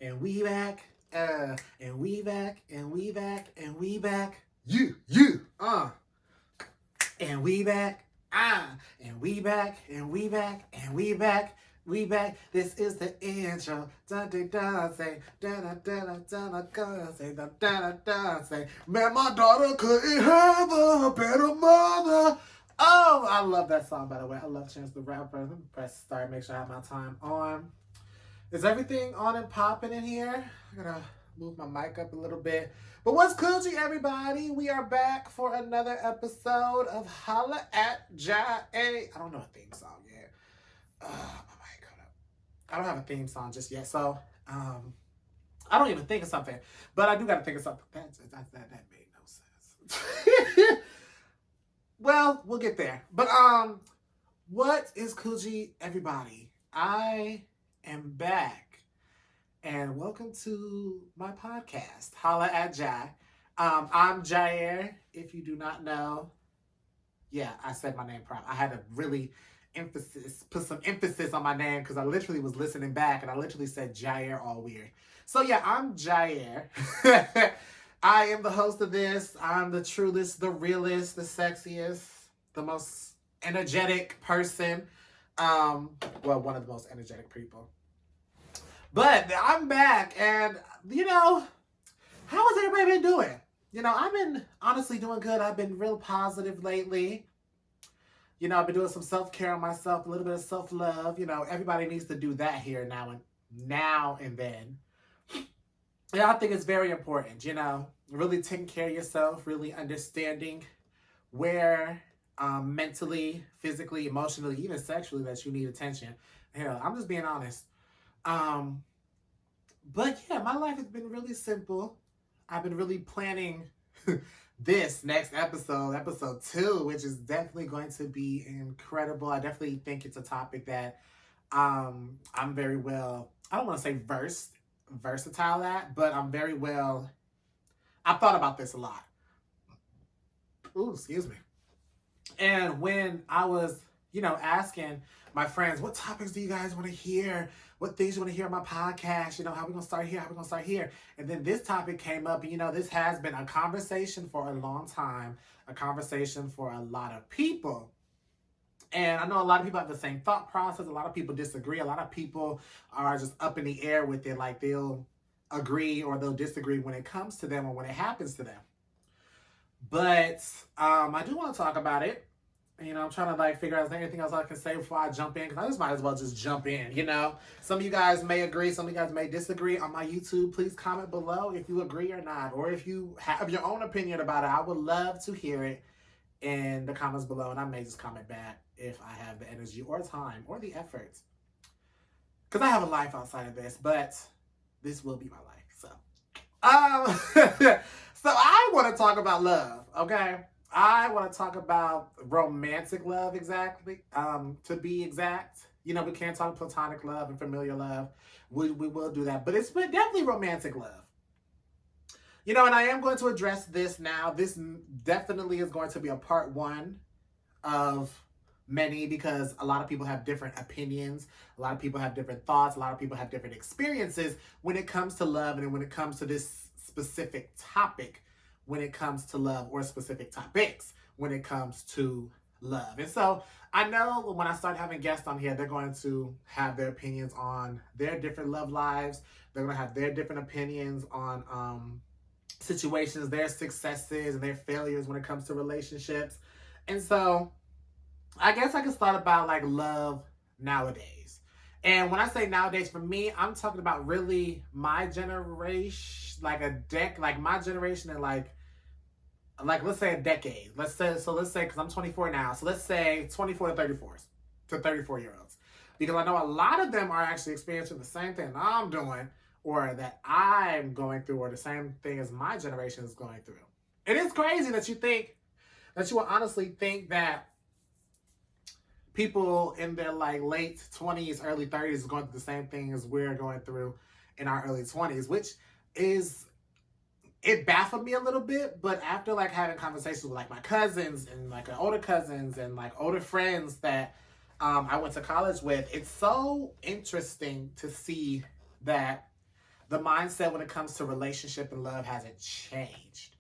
and we back, and we back, and we back, and we back, and we back, and we back, and we back, and we back. We back. This is the intro. Da da da say da da da da da say da da da say. Man, my daughter couldn't have a better mother. Oh, I love that song, by the way. I love Chance the Rapper. Let me press start. Make sure I have my time on. Is everything on and popping in here? I gotta move my mic up a little bit. But what's Coochie, everybody? We are back for another episode of Holla Jiayre. I don't know a theme song yet. My mic, hold up. I don't have a theme song just yet, so I don't even think of something. But I do gotta think of something. That made no sense. Well, we'll get there. But what is Coochie, everybody? I am back. And welcome to my podcast, Holla Jiayre. I'm Jiayre, if you do not know. Yeah, I said my name proper. I had to really put some emphasis on my name because I literally was listening back and I literally said Jiayre all weird. So yeah, I'm Jiayre. I am the host of this. I'm the truest, the realest, the sexiest, the most energetic person. Well, one of the most energetic people. But I'm back, and, how has everybody been doing? I've been honestly doing good. I've been real positive lately. I've been doing some self-care on myself, a little bit of self-love. Everybody needs to do that here now and then. Yeah, I think it's very important, really taking care of yourself, really understanding where mentally, physically, emotionally, even sexually that you need attention. Hell, I'm just being honest. But yeah, my life has been really simple. I've been really planning this next episode 2, which is definitely going to be incredible. I definitely think it's a topic that I'm very well, I don't want to say versatile at, but I'm very well, I've thought about this a lot. Ooh, excuse me. And when I was, asking my friends, what topics do you guys want to hear? What things you want to hear on my podcast? How we going to start here? How we going to start here? And then this topic came up. And, this has been a conversation for a long time, a conversation for a lot of people. And I know a lot of people have the same thought process. A lot of people disagree. A lot of people are just up in the air with it. Like they'll agree or they'll disagree when it comes to them or when it happens to them. But I do want to talk about it. I'm trying to figure out if there's anything else I can say before I jump in, because I just might as well just jump in, Some of you guys may agree, some of you guys may disagree. On my YouTube, please comment below if you agree or not, or if you have your own opinion about it. I would love to hear it in the comments below, and I may just comment back if I have the energy or time or the effort. Because I have a life outside of this, but this will be my life, so. So I want to talk about love, okay? I want to talk about romantic love, exactly, to be exact. We can't talk platonic love and familiar love. We will do that. But it's definitely romantic love. And I am going to address this now. This definitely is going to be a part 1 of many, because a lot of people have different opinions. A lot of people have different thoughts. A lot of people have different experiences when it comes to love and when it comes to this specific topic. When it comes to love, or specific topics when it comes to love. And so I know when I start having guests on here, they're going to have their opinions on their different love lives. They're going to have their different opinions on situations, their successes and their failures when it comes to relationships. And so I guess I can start about love nowadays. And when I say nowadays, for me, I'm talking about really my generation, my generation and let's say a decade. Let's say, because I'm 24 now. So let's say 24 to 34-year-olds. Because I know a lot of them are actually experiencing the same thing I'm doing, or that I'm going through, or the same thing as my generation is going through. It is crazy that you will honestly think that people in their late 20s, early 30s is going through the same thing as we're going through in our early 20s, which is, it baffled me a little bit. But after having conversations with my cousins and older cousins and older friends that I went to college with, it's so interesting to see that the mindset when it comes to relationship and love hasn't changed.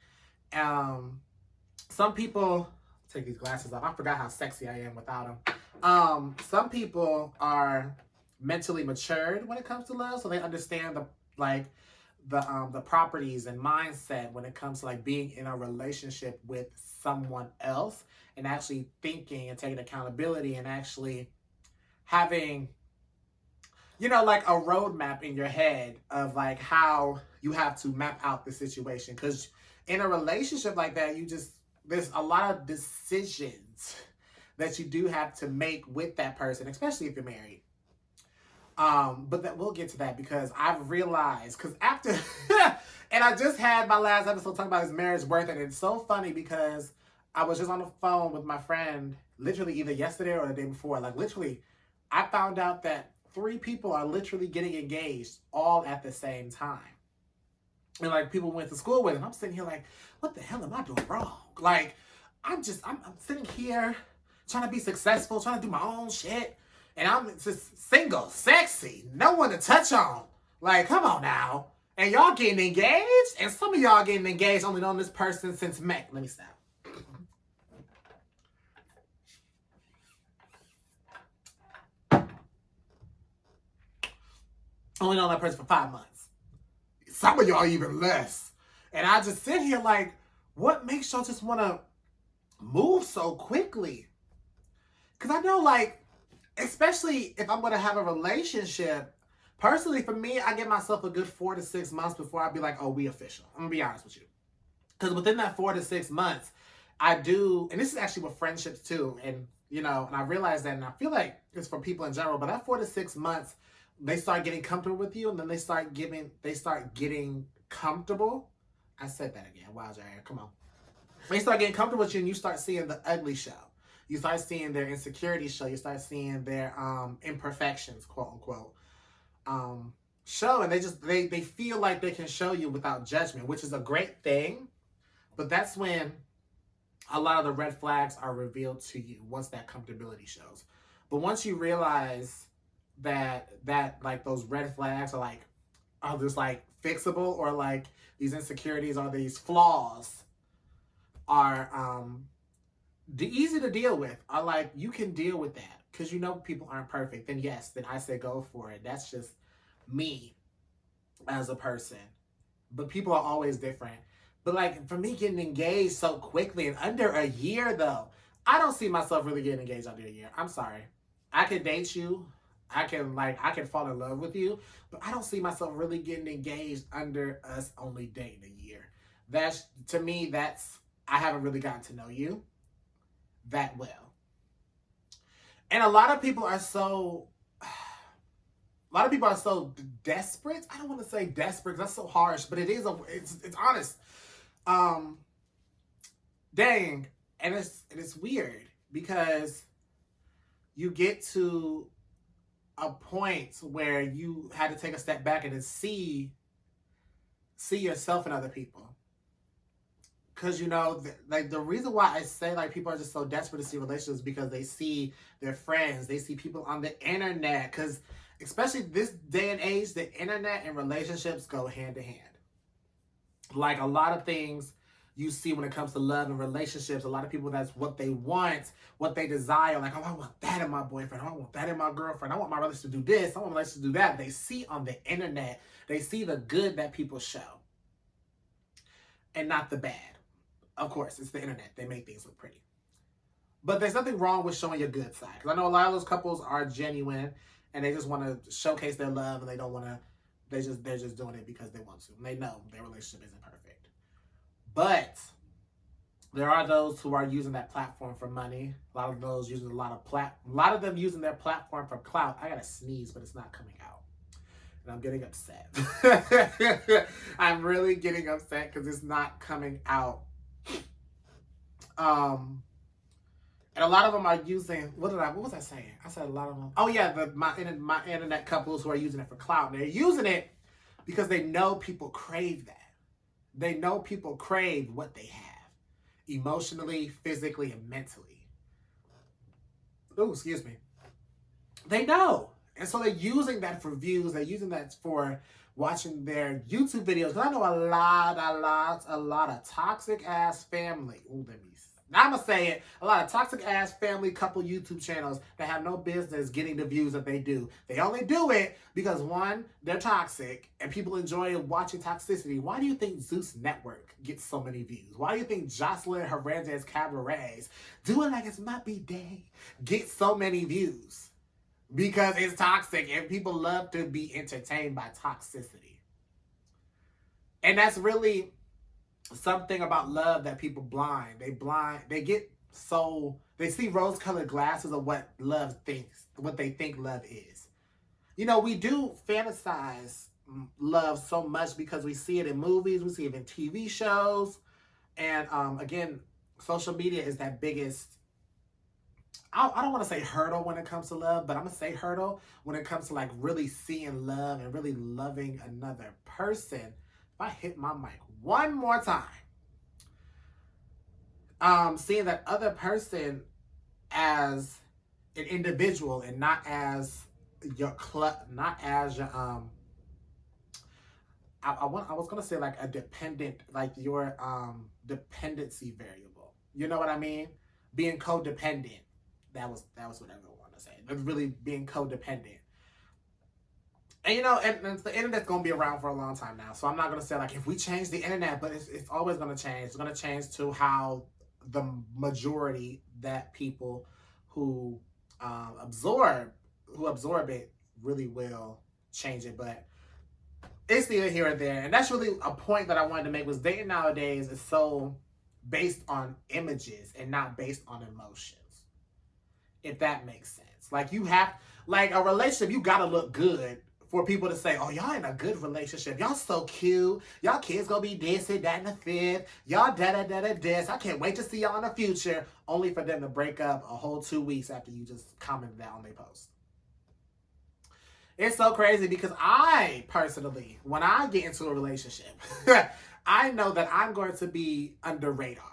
Some people take these glasses off. I forgot how sexy I am without them. Some people are mentally matured when it comes to love, so they understand the properties and mindset when it comes to like being in a relationship with someone else and actually thinking and taking accountability and actually having, you know, like a roadmap in your head of like how you have to map out the situation. Because in a relationship like that, there's a lot of decisions that you do have to make with that person, especially if you're married. But that we'll get to that because I've realized, because after, and I just had my last episode talking about his marriage worth, and it's so funny because I was just on the phone with my friend literally either yesterday or the day before. Like literally, I found out that 3 people are literally getting engaged all at the same time. And like people went to school with, and I'm sitting here like, what the hell am I doing wrong? Like, I'm sitting here trying to be successful, trying to do my own shit. And I'm just single, sexy, no one to touch on. Like, come on now. And y'all getting engaged? And some of y'all getting engaged only known this person since May. Let me stop. Only known that person for 5 months. Some of y'all even less. And I just sit here like, what makes y'all just want to move so quickly? Because I know, like, especially if I'm going to have a relationship, personally, for me, I give myself a good 4 to 6 months before I be like, oh, we official. I'm going to be honest with you. Because within that 4 to 6 months, I do, and this is actually with friendships too, and, you know, and I realize that, and I feel like it's for people in general, but that 4 to 6 months, they start getting comfortable with you, and then they start getting comfortable. I said that again. Wow, Jiayre, come on. They start getting comfortable with you, and you start seeing the ugly show. You start seeing their insecurities show. You start seeing their imperfections, quote unquote, show. And they feel like they can show you without judgment, which is a great thing. But that's when a lot of the red flags are revealed to you once that comfortability shows. But once you realize that like those red flags are just like fixable, or like these insecurities or these flaws are easy to deal with, are like you can deal with that because you know people aren't perfect, then yes, then I say go for it. That's just me as a person. But people are always different. But like for me getting engaged so quickly in under a year though, I don't see myself really getting engaged under a year. I'm sorry. I could date you. I can fall in love with you, but I don't see myself really getting engaged under us only dating a year. To me, I haven't really gotten to know you that well. And a lot of people are so desperate. I don't want to say desperate, that's so harsh, but it's honest. Dang. And it's weird because you get to a point where you had to take a step back and then see yourself in other people. Because, you know, the reason why I say, like, people are just so desperate to see relationships because they see their friends. They see people on the internet. Because, especially this day and age, the internet and relationships go hand to hand. Like, a lot of things you see when it comes to love and relationships, a lot of people, that's what they want, what they desire. Like, oh, I want that in my boyfriend. I want that in my girlfriend. I want my relationship to do this. I want my relationship to do that. They see on the internet. They see the good that people show and not the bad. Of course, it's the internet. They make things look pretty. But there's nothing wrong with showing your good side. Because I know a lot of those couples are genuine and they just want to showcase their love, and they don't want to, they're just doing it because they want to. And they know their relationship isn't perfect. But there are those who are using that platform for money. A lot of those using a lot of them using their platform for clout. I gotta sneeze, but it's not coming out. And I'm getting upset. I'm really getting upset because it's not coming out. And a lot of them are using, what was I saying? I said a lot of them. Oh yeah, my internet couples who are using it for clout. They're using it because they know people crave that. They know people crave what they have, emotionally, physically, and mentally. Oh, excuse me. They know. And so they're using that for views. They're using that for watching their YouTube videos. Because I know a lot of toxic ass family. Ooh, let me. Now I'm gonna say it. A lot of toxic ass family couple YouTube channels that have no business getting the views that they do. They only do it because one, they're toxic and people enjoy watching toxicity. Why do you think Zeus Network gets so many views? Why do you think Jocelyn Hernandez Cabarets, doing like it's my B-Day, gets so many views? Because it's toxic and people love to be entertained by toxicity. And that's really something about love that people blind. They get so, they see rose-colored glasses of what love thinks, what they think love is. You know, we do fantasize love so much because we see it in movies, we see it in TV shows, and again, social media is that biggest, I don't want to say hurdle when it comes to love, but I'm going to say hurdle when it comes to like really seeing love and really loving another person. If I hit my mic one more time, seeing that other person as an individual and not as your not as your I was gonna say like a dependent, like your dependency variable. You know what I mean? Being codependent. That was what everyone wanted to say. It's really being codependent. And you know, and the internet's gonna be around for a long time now. So I'm not gonna say like if we change the internet, but it's always gonna change. It's gonna change to how the majority that people who absorb it really will change it. But it's either here or there. And that's really a point that I wanted to make, was dating nowadays is so based on images and not based on emotions. If that makes sense. Like you have, like a relationship, you gotta look good for people to say, oh, y'all in a good relationship. Y'all so cute. Y'all kids gonna be this and that and the fifth. Y'all this. I can't wait to see y'all in the future. Only for them to break up a whole 2 weeks after you just commented that on their post. It's so crazy because I personally, when I get into a relationship, I know that I'm going to be under radar.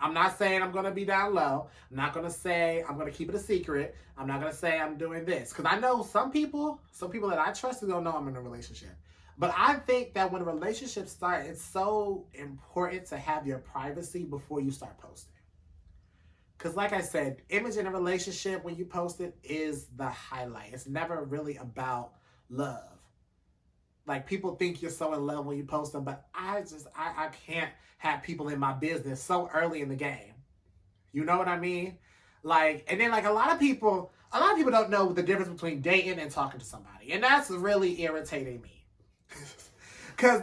I'm not saying I'm going to be down low. I'm not going to say I'm going to keep it a secret. I'm not going to say I'm doing this. Because I know some people that I trust don't know I'm in a relationship. But I think that when a relationship starts, it's so important to have your privacy before you start posting. Because like I said, image in a relationship when you post it is the highlight. It's never really about love. Like people think you're so in love when you post them, but I can't have people in my business so early in the game. You know what I mean? Like, and then like a lot of people don't know the difference between dating and talking to somebody. And that's really irritating me. Cause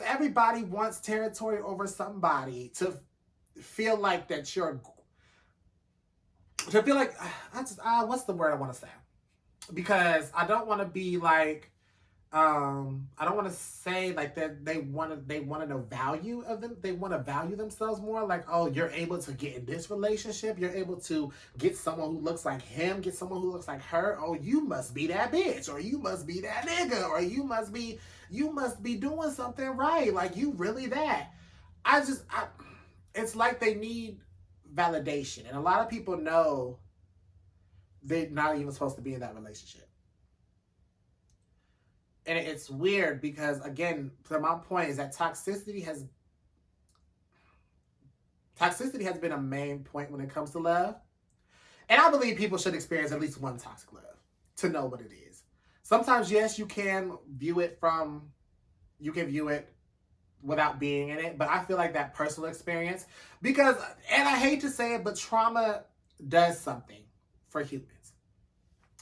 everybody wants territory over somebody to feel like that you're, to feel like, what's the word I want to say? Because I don't want to be like, I don't want to say like that they want to know value of them. They want to value themselves more. Like, oh, you're able to get in this relationship. You're able to get someone who looks like him, get someone who looks like her. Oh, you must be that bitch, or you must be that nigga, or you must be doing something right. Like you really that. It's like they need validation, and a lot of people know they're not even supposed to be in that relationship. And it's weird because, again, to my point is that toxicity has been a main point when it comes to love. And I believe people should experience at least one toxic love to know what it is. Sometimes, yes, you can view it without being in it. But I feel like that personal experience, because, and I hate to say it, but trauma does something for humans.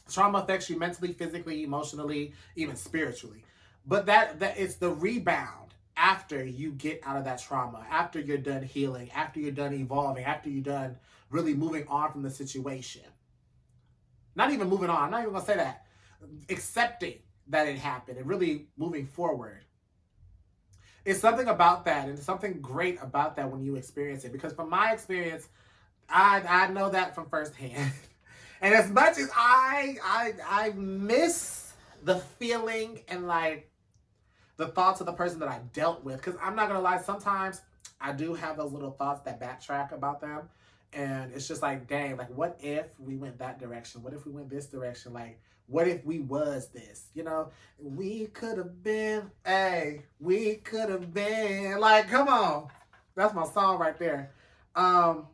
Trauma affects you mentally, physically, emotionally, even spiritually. But that it's the rebound after you get out of that trauma, after you're done healing, after you're done evolving, after you're done really moving on from the situation. Not even moving on. I'm not even going to say that. Accepting that it happened and really moving forward. It's something about that, and something great about that when you experience it. Because from my experience, I know that from firsthand. And as much as I miss the feeling and like the thoughts of the person that I dealt with, because I'm not gonna lie, sometimes I do have those little thoughts that backtrack about them, and it's just like, dang, like what if we went that direction? What if we went this direction? Like, What if we was this? You know, we could have been, hey, we could have been. Like, come on. That's my song right there. Um,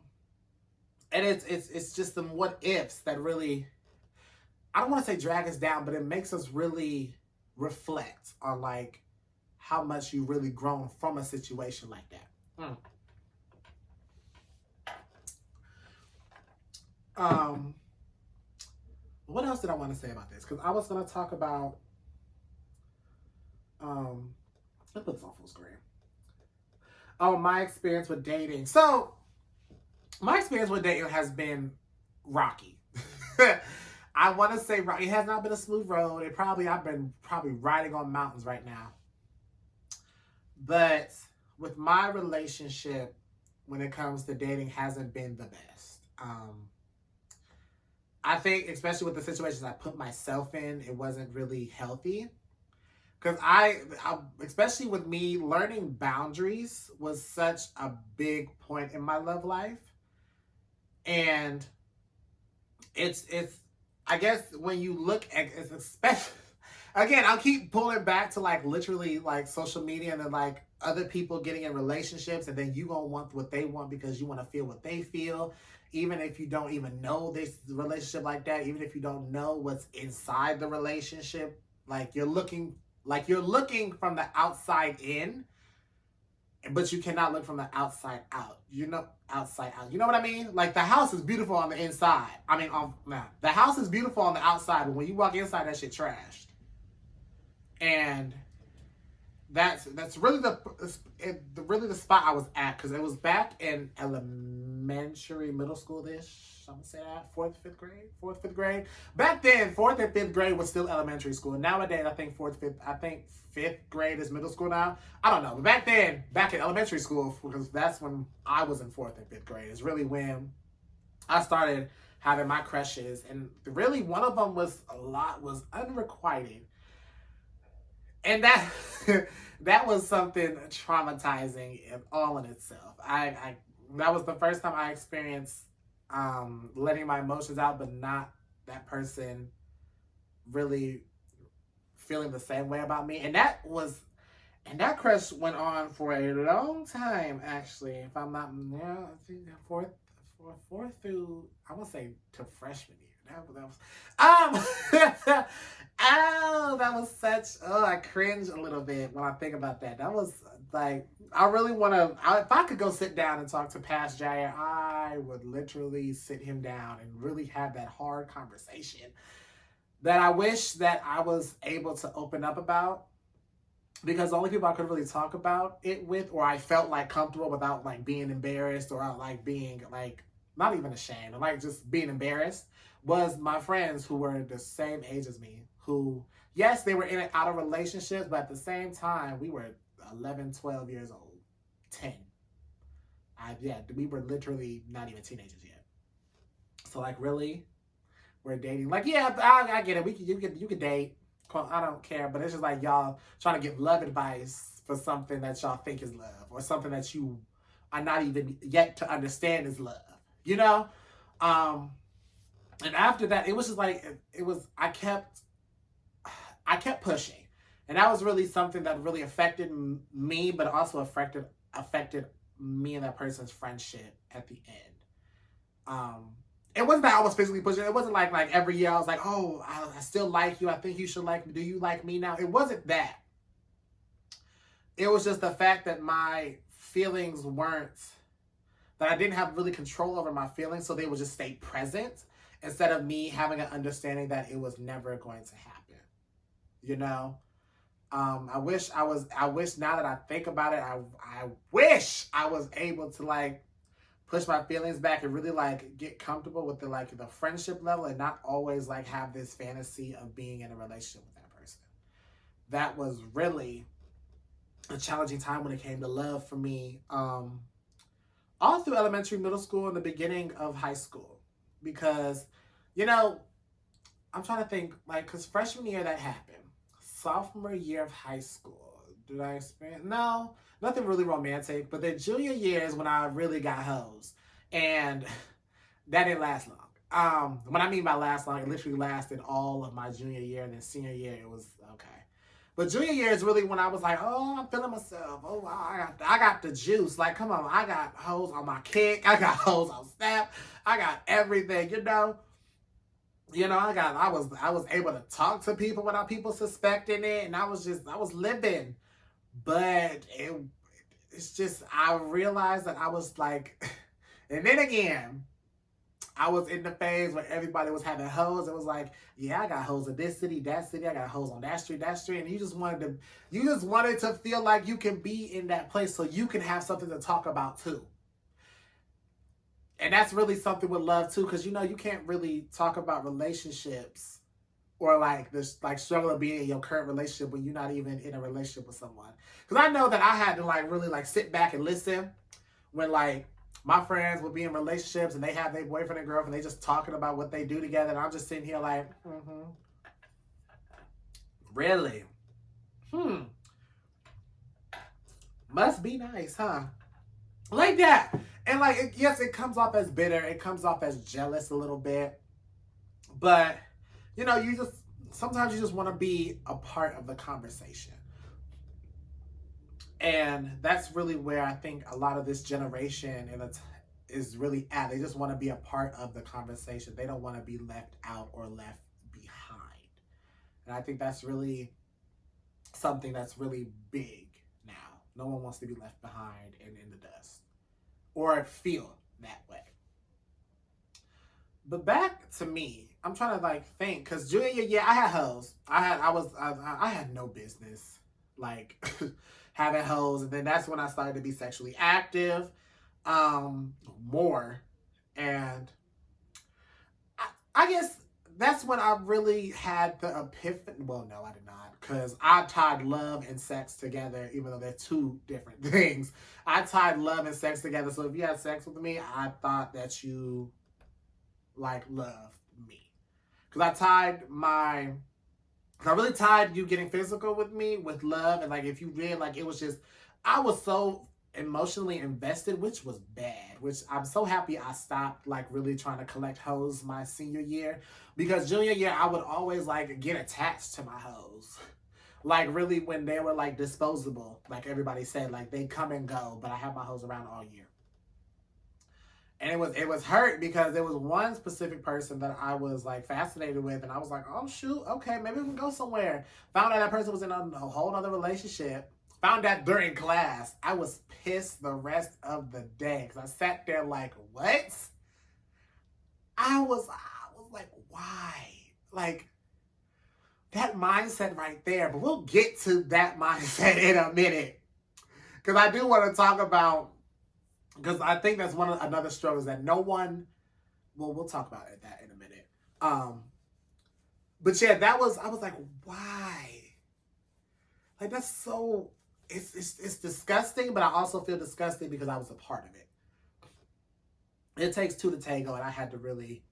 and it's just some what ifs that really, I don't want to say drag us down, but it makes us really reflect on like how much you really grown from a situation like that. Um, what else did I want to say about this? Because I was gonna talk about let's put this on full screen. Oh, my experience with dating. So my experience with dating has been rocky. I want to say it has not been a smooth road. I've been riding on mountains right now. But with my relationship, when it comes to dating, hasn't been the best. I think, especially with the situations I put myself in, it wasn't really healthy. Because especially with me, learning boundaries was such a big point in my love life. And it's I guess when you look at it's especially again, I'll keep pulling back to like literally like social media and then like other people getting in relationships and then you gonna want what they want because you want to feel what they feel, even if you don't even know this relationship like that, even if you don't know what's inside the relationship, like you're looking from the outside in, but you cannot look from the outside out. You know, outside out. You know what I mean? Like the house is beautiful on the inside. I mean, the house is beautiful on the outside, but when you walk inside, that shit trashed. And that's really the spot I was at, because it was back in elementary, middle school-ish. I'm gonna say that fourth, fifth grade. Back then, fourth and fifth grade was still elementary school. Nowadays, I think fifth grade is middle school now. I don't know, but back then, back in elementary school, because that's when I was in fourth and fifth grade, is really when I started having my crushes, and really one of them was unrequited. And that that was something traumatizing all in itself. I that was the first time I experienced letting my emotions out, but not that person really feeling the same way about me. And that crush went on for a long time, actually. If I'm not, I think fourth through, I won't say to freshman year. That was such, I cringe a little bit when I think about that. That was like, I really want to, if I could go sit down and talk to past Jiayre, I would literally sit him down and really have that hard conversation that I wish that I was able to open up about, because the only people I could really talk about it with, or I felt like comfortable without like being embarrassed or like being like, not even ashamed, or like just being embarrassed, was my friends who were the same age as me, who, yes, they were in and out of relationships, but at the same time, we were 11, 12 years old, 10. We were literally not even teenagers yet. So like, really, we're dating. Like, yeah, I get it. You could date. I don't care. But it's just like y'all trying to give love advice for something that y'all think is love, or something that you are not even yet to understand is love. You know? And after that, it was just like, I kept pushing. And that was really something that really affected me, but also affected me and that person's friendship at the end. It wasn't that I was physically pushing. It wasn't like every year I was like, oh, I still like you. I think you should like me. Do you like me now? It wasn't that. It was just the fact that my feelings that I didn't have really control over my feelings, so they would just stay present instead of me having an understanding that it was never going to happen. You know? I wish now that I think about it, I wish I was able to like push my feelings back and really like get comfortable with the friendship level, and not always like have this fantasy of being in a relationship with that person. That was really a challenging time when it came to love for me. All through elementary, middle school, and the beginning of high school. Because, I'm trying to think, because freshman year that happened. Sophomore year of high school, did I experience? No, nothing really romantic. But then junior year is when I really got hoes. And that didn't last long. What I mean by last long, it literally lasted all of my junior year, and then senior year it was okay. But junior year is really when I was like, oh, I'm feeling myself. Oh wow, I got the juice. Like, come on, I got hoes on my kick. I got hoes on snap. I got everything. I was able to talk to people without people suspecting it, and I was living. But it's just I realized that I was like, and then again, I was in the phase where everybody was having hoes. It was like, yeah, I got hoes in this city, that city. I got hoes on that street, and you just wanted to feel like you can be in that place so you can have something to talk about too. And that's really something with love too, because you can't really talk about relationships or like this like struggle of being in your current relationship when you're not even in a relationship with someone. Because I know that I had to like really like sit back and listen when like my friends would be in relationships and they have their boyfriend and girlfriend, they just talking about what they do together, and I'm just sitting here like, really? Must be nice, huh? Like that. And like, yes, it comes off as bitter. It comes off as jealous a little bit. But, sometimes you just want to be a part of the conversation. And that's really where I think a lot of this generation is really at. They just want to be a part of the conversation. They don't want to be left out or left behind. And I think that's really something that's really big now. No one wants to be left behind and in the dust or feel that way. But back to me, I'm trying to like think, because junior year, I had hoes. I had no business like having hoes, and then that's when I started to be sexually active more, and I guess that's when I really had the epiphany. Well, no, I did not, because I tied love and sex together, even though they're two different things. I tied love and sex together. So if you had sex with me, I thought that you like loved me, because I really tied you getting physical with me with love, and like if you really like, it was just I was so emotionally invested, which was bad. Which I'm so happy I stopped like really trying to collect hoes my senior year, because junior year I would always like get attached to my hoes. Like really when they were like disposable, like everybody said, like they come and go, but I have my hoes around all year. And it was hurt because there was one specific person that I was like fascinated with, and I was like, oh shoot, okay, maybe we can go somewhere. Found out that person was in a whole other relationship. Found out during class. I was pissed the rest of the day because I sat there like, what? I was like, why? Like that mindset right there. But we'll get to that mindset in a minute, because I do want to talk about. Because I think that's another struggle is that no one. Well, we'll talk about that in a minute. But yeah, I was like, why? Like that's so. It's disgusting, but I also feel disgusting because I was a part of it. It takes two to tango, and I had to really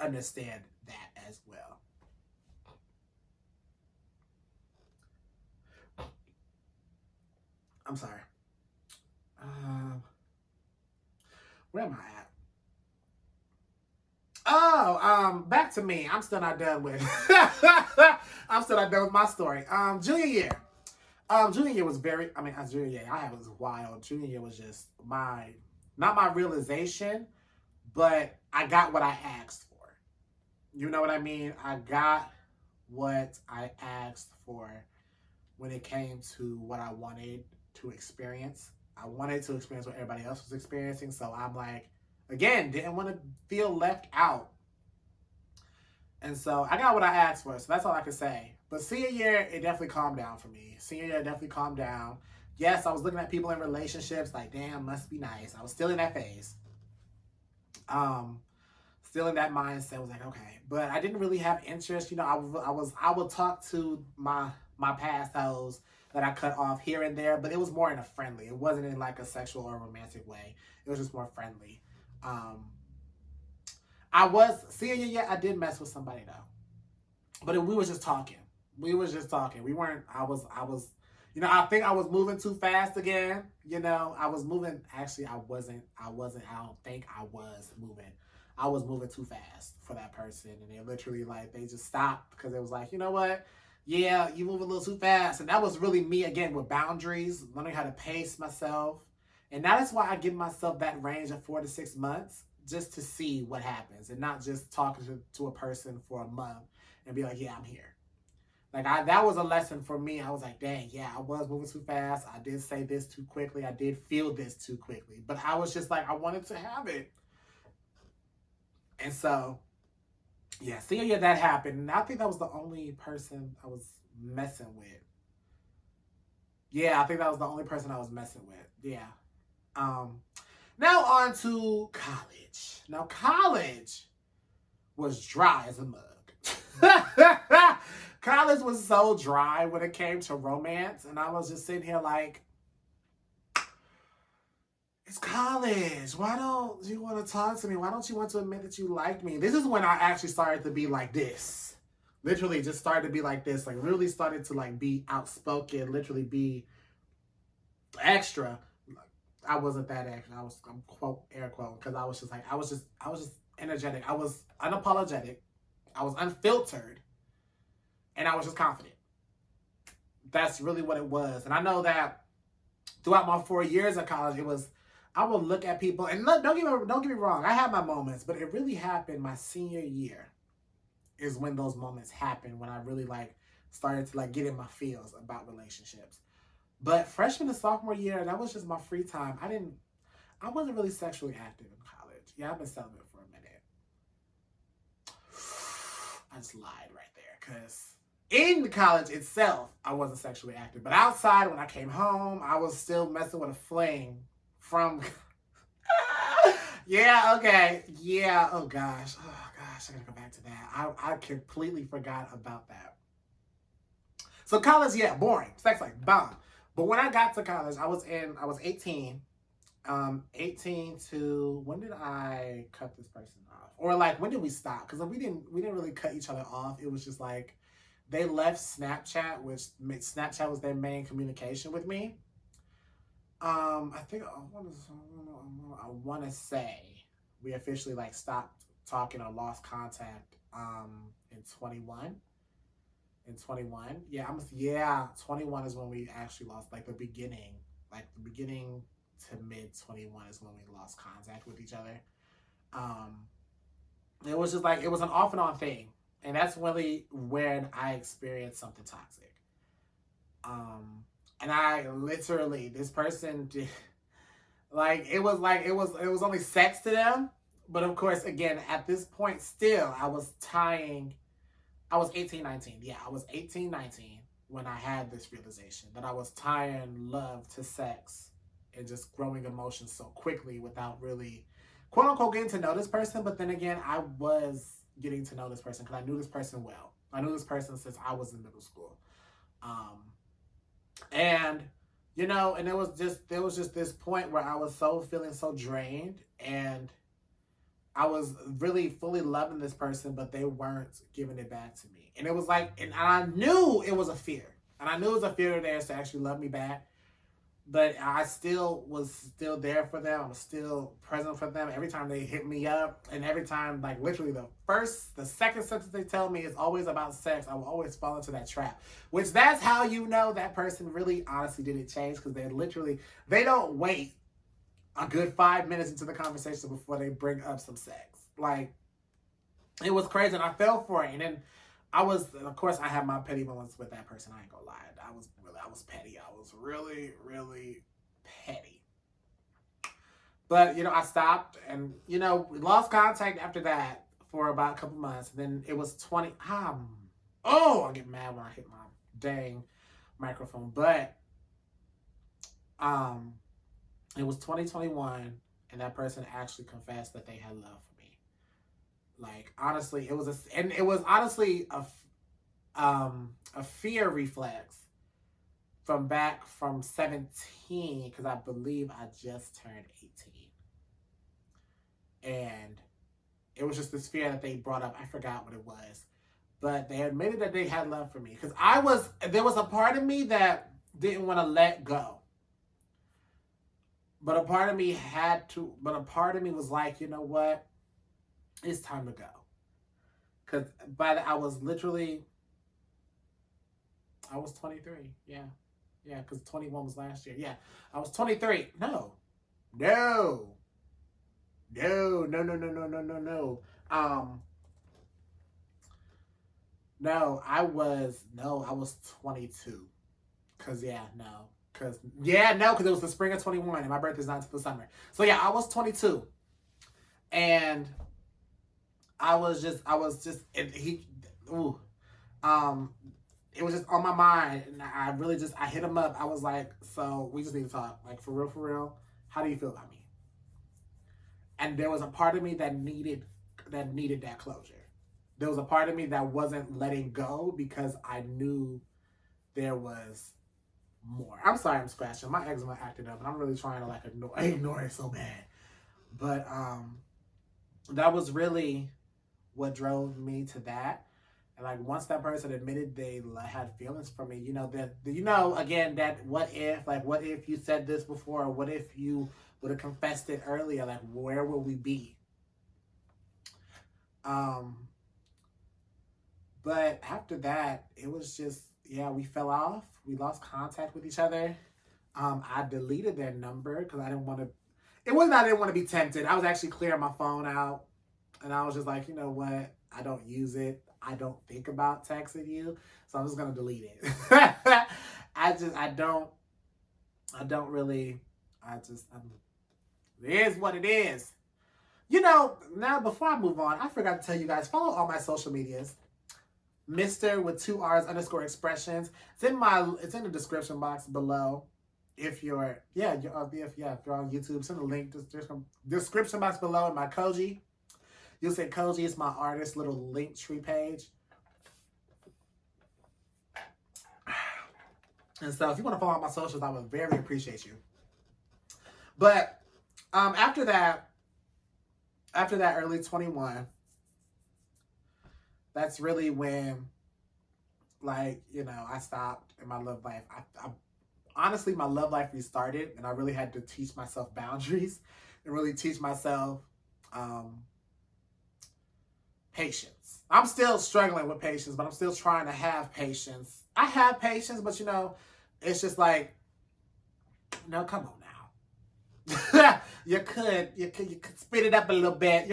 understand that as well. I'm sorry. Where am I at? Oh, back to me. I'm still not done with. I'm still not done with my story. Junior year. Junior year was very. I mean, junior year I had was wild. Junior year was just not my realization, but I got what I asked for. You know what I mean? I got what I asked for when it came to what I wanted to experience. I wanted to experience what everybody else was experiencing. So I'm like, again, didn't want to feel left out. And so I got what I asked for. So that's all I can say. But senior year, it definitely calmed down for me. Senior year definitely calmed down. Yes, I was looking at people in relationships like, damn, must be nice. I was still in that phase. Still in that mindset. I was like, okay. But I didn't really have interest. I would talk to my past hoes that I cut off here and there, but it was more in a friendly. It wasn't in like a sexual or romantic way. It was just more friendly. Senior year, I did mess with somebody though, but we was just talking. We weren't. I think I was moving too fast again. I was moving. Actually, I wasn't. I don't think I was moving. I was moving too fast for that person. And they literally like, they just stopped because it was like, you know what? Yeah, you move a little too fast. And that was really me again with boundaries, learning how to pace myself. And that is why I give myself that range of 4 to 6 months just to see what happens and not just talking to a person for a month and be like, yeah, I'm here. Like that was a lesson for me. I was like, dang, yeah, I was moving too fast. I did say this too quickly. I did feel this too quickly. But I was just like, I wanted to have it. And so, yeah, senior year that happened. And I think that was the only person I was messing with. Yeah, I think that was the only person I was messing with. Yeah. Now on to college. Now college was dry as a mug. College was so dry when it came to romance, and I was just sitting here like, it's college. Why don't you want to talk to me? Why don't you want to admit that you like me? This is when I actually started to be like this. Literally just started to be like this. Like really started to like be outspoken, literally be extra. I wasn't that extra. I'm quote, air quote, because I was just energetic. I was unapologetic. I was unfiltered. And I was just confident. That's really what it was. And I know that throughout my 4 years of college, I would look at people, and look, don't get me wrong, I had my moments, but it really happened my senior year is when those moments happened, when I really like started to like get in my feels about relationships. But freshman and sophomore year, that was just my free time. I wasn't really sexually active in college. Yeah, I've been celibate for a minute. I just lied right there, because in college itself, I wasn't sexually active. But outside, when I came home, I was still messing with a fling from... Yeah, okay. Yeah, oh gosh. I gotta go back to that. I completely forgot about that. So college, yeah, boring. Sex life, bomb. But when I got to college, I was 18. 18 to, when did I cut this person off? Or like, when did we stop? Because we didn't really cut each other off. It was just like, they left Snapchat, which Snapchat was their main communication with me. I think I want to say we officially like stopped talking or lost contact in 21. In 21, yeah, 21 is when we actually lost the beginning to mid 21 is when we lost contact with each other. It was just like it was an off and on thing, and that's really when I experienced something toxic. And I literally, this person did, it was only sex to them. But of course, again, at this point still, I was 18, 19. Yeah, I was 18, 19 when I had this realization that I was tying love to sex and just growing emotions so quickly without really, quote unquote, getting to know this person. But then again, I was getting to know this person because I knew this person well. I knew this person since I was in middle school. And there was just this point where I was feeling so drained, and I was really fully loving this person, but they weren't giving it back to me. And it was like, and I knew it was a fear. And I knew it was a fear of theirs to actually love me back. But I was still there for them. I was still present for them every time they hit me up. And every time, literally the second sentence they tell me is always about sex, I will always fall into that trap. Which that's how you know that person really honestly didn't change, because they don't wait a good 5 minutes into the conversation before they bring up some sex. It was crazy, and I fell for it. And then of course, I had my petty moments with that person. I ain't gonna lie. I was petty. I was really, really petty. But, I stopped, and, we lost contact after that for about a couple months. Then it was 20. I get mad when I hit my dang microphone. But, it was 2021, and that person actually confessed that they had love for me. Honestly, it was honestly a fear reflex from 17, because I believe I just turned 18. And it was just this fear that they brought up. I forgot what it was. But they admitted that they had love for me. Because there was a part of me that didn't want to let go. But a part of me was like, you know what? it's time to go. Because I was 23. Yeah. Yeah, because 21 was last year. Yeah, I was 23. No. No. No, no, no, no, no, no, no, no. Um, I was 22. Cause yeah, no. Cause it was the spring of 21 and my birthday's not until the summer. So yeah, I was 22. And and ooh, um, it was just on my mind, and I hit him up. I was like, so we just need to talk, like for real. How do you feel about me? And there was a part of me that needed that closure. There was a part of me that wasn't letting go because I knew there was more. I'm sorry, I'm scratching. My eczema acted up, and I'm really trying to like ignore it so bad. But that was really what drove me to that. And like once that person admitted they had feelings for me, again, that what if you said this before, or what if you would have confessed it earlier, like where would we be? But after that, it was just, we fell off. We lost contact with each other. I deleted their number because I didn't want to. It wasn't that I didn't want to be tempted. I was actually clearing my phone out, and I was just like, you know what? I don't use it. I don't think about texting you, so I'm just gonna delete it. I don't really. It is what it is. Now before I move on, I forgot to tell you guys, follow all my social medias. Mr. with 2 R's _ expressions. It's in the description box below. If you're on YouTube, send a link to the description box below in my Koji. You'll say Koji is my artist little link tree page. And so if you want to follow my socials, I would very appreciate you. But after that early 21, that's really when, I stopped in my love life. I honestly, my love life restarted, and I really had to teach myself boundaries and really teach myself patience. I'm still struggling with patience, but I'm still trying to have patience. I have patience, but it's just like, no, come on now. you could speed it up a little bit,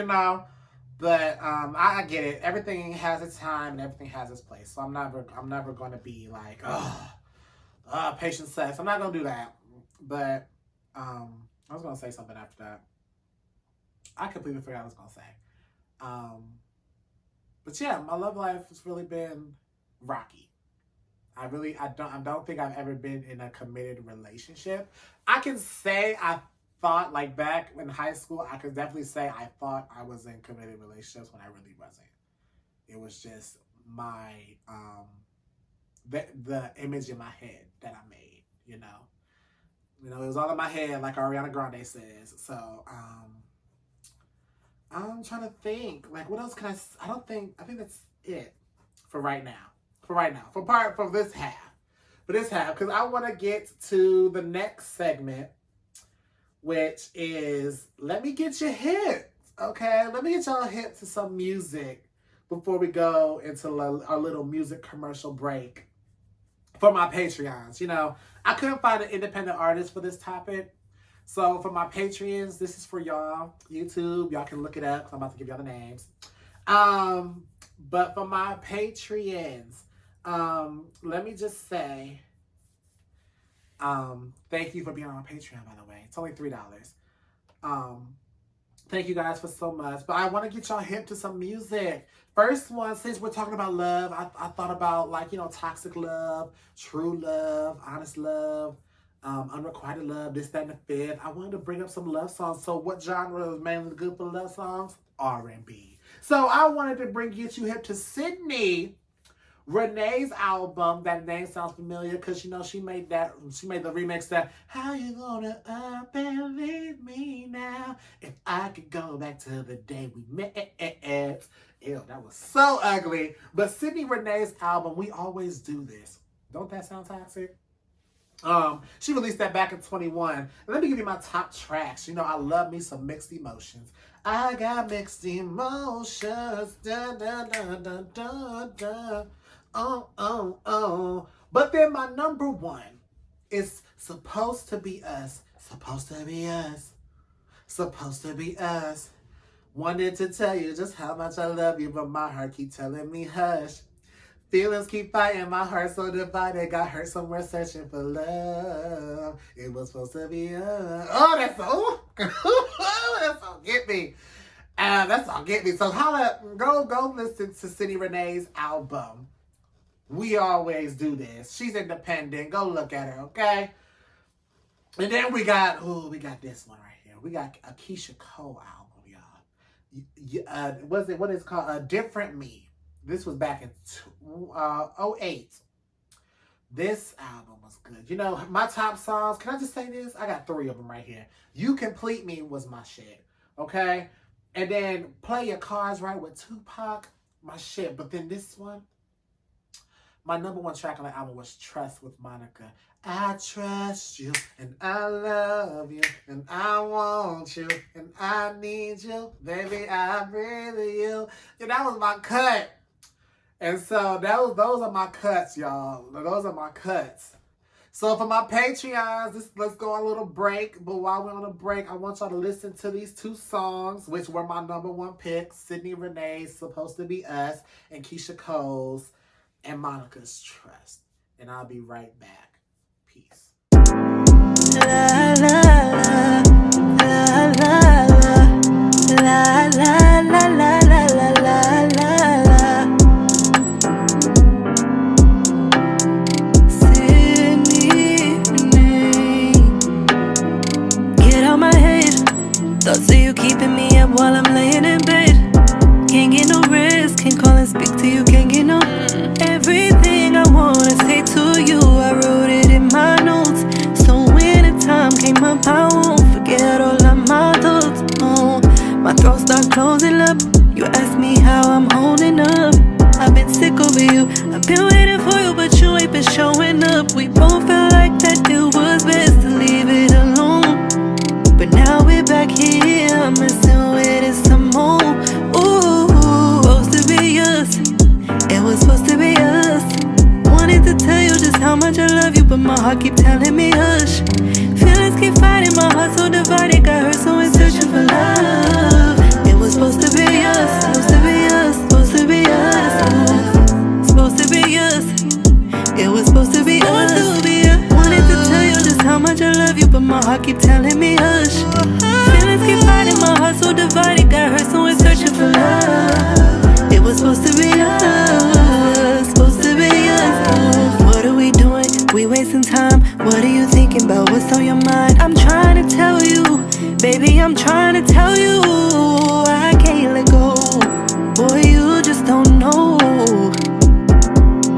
But I get it. Everything has its time and everything has its place. So I'm never going to be like, patience sucks. I'm not going to do that. But I was going to say something after that. I completely forgot what I was going to say. But yeah, my love life has really been rocky. I don't think I've ever been in a committed relationship. I can say I thought, like back in high school, I could definitely say I thought I was in committed relationships when I really wasn't. It was just my the image in my head that I made, it was all in my head, like Ariana Grande says. So I'm trying to think, like, what else can I think that's it for right now. For this half, because I want to get to the next segment, which is, let me get you hip, okay? Let me get y'all hip to some music before we go into our little music commercial break for my Patreons. I couldn't find an independent artist for this topic. So for my Patreons, this is for y'all. YouTube, y'all can look it up, because I'm about to give y'all the names. But for my Patreons, let me just say, thank you for being on my Patreon, by the way. It's only $3. Thank you guys for so much. But I want to get y'all hip to some music. First one, since we're talking about love, I thought about, toxic love, true love, honest love, unrequited love, this, that, and the fifth. I wanted to bring up some love songs. So what genre is mainly good for love songs? R&B. So I wanted to get you hip to Sydney Renee's album. That name sounds familiar because she made the remix that How You Gonna Up and Leave Me Now If I Could Go Back to the Day We Met. Ew, that was so ugly. But Sydney Renee's album, We Always Do This. Don't that sound toxic? She released that back in 21. Let me give you my top tracks. You know, I love me some mixed emotions. I got mixed emotions. Da, da, da, da, da, da. Oh, oh, oh. But then my number one is Supposed to Be Us. Supposed to be us. Supposed to be us. Wanted to tell you just how much I love you, but my heart keep telling me hush. Feelings keep fighting, my heart so divided. Got hurt somewhere searching for love. It was supposed to be us. Oh, that's so, that song get me. That song get me. So go listen to Cindy Renee's album. We always do this. She's independent. Go look at her, okay? And then we got this one right here. We got a Keisha Cole album, y'all. What is it called? A Different Me. This was back in 08. This album was good. You know, my top songs, can I just say this? I got 3 of them right here. You Complete Me was my shit, okay? And then Play Your Cards Right with Tupac, my shit. But then this one, my number one track on the album was Trust with Monica. I trust you, and I love you, and I want you, and I need you. Baby, I breathe you. And that was my cut. And so those are my cuts, y'all. Those are my cuts. So for my Patreons, let's go on a little break. But while we're on a break, I want y'all to listen to these 2 songs, which were my number one picks. Sydney Renee's Supposed to Be Us, and Keisha Cole's and Monica's Trust. And I'll be right back. Peace. La, la, la, la, la, la, la, la, la, la, la, la, la. Sydney Renee. Get out my head. Thoughts of you keeping me up while I'm laying in bed. Can't get no rest, can't call and speak to you, can't get no everything I wanna say to you, I wrote it in my notes. So when the time came up, I won't forget all of my thoughts. Oh, my throat start closing up. You ask me how I'm holding up. I've been sick over you, I've been waiting for you, but you ain't been showing up. We both felt like that it was best to leave it alone. But now we're back here, I'm messing with it some more. Ooh, supposed to be us. It was supposed to be us. Wanted to tell you just how much I love you, but my heart keep telling me hush. Feelings keep fighting, my heart so divided. Got hurt, so I'm searching for love. It was supposed to be us. Supposed to be us. Supposed to be us. Supposed to be us. It was supposed to be us. Wanted to tell you just how much I love you, but my heart keep telling me hush. Feelings keep fighting, my heart so divided. Got hurt, so I'm searching for love. It was supposed to be us. Supposed to be us. What are we doing? We wasting time. What are you thinking about? What's on your mind? I'm trying to tell you, baby, I'm trying to tell you, I can't let go. Boy, you just don't know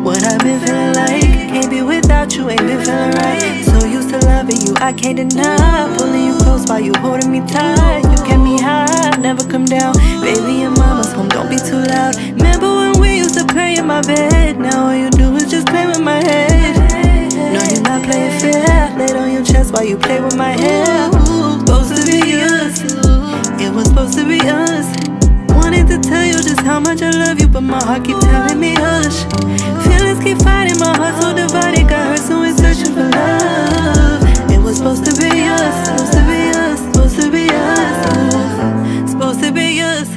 what I've been feeling like. Can't be without you, ain't been feeling right. So used to loving you, I can't deny. Pulling you close while you holding me tight. You kept me high, never come down. Baby, your mama's home, don't be too loud. Remember when we used to play in my bed? Now all you do is just play with my head. No, you're not playing fair. Lay on your chest while you play with my hair. Supposed to be us. It was supposed to be us. Wanted to tell you just how much I love you, but my heart keep telling me hush. Feelings keep fighting, my heart so divided. Got hurt, so we're searching for love. It was supposed to be us. Supposed to be us. Supposed to be us. Supposed to be us.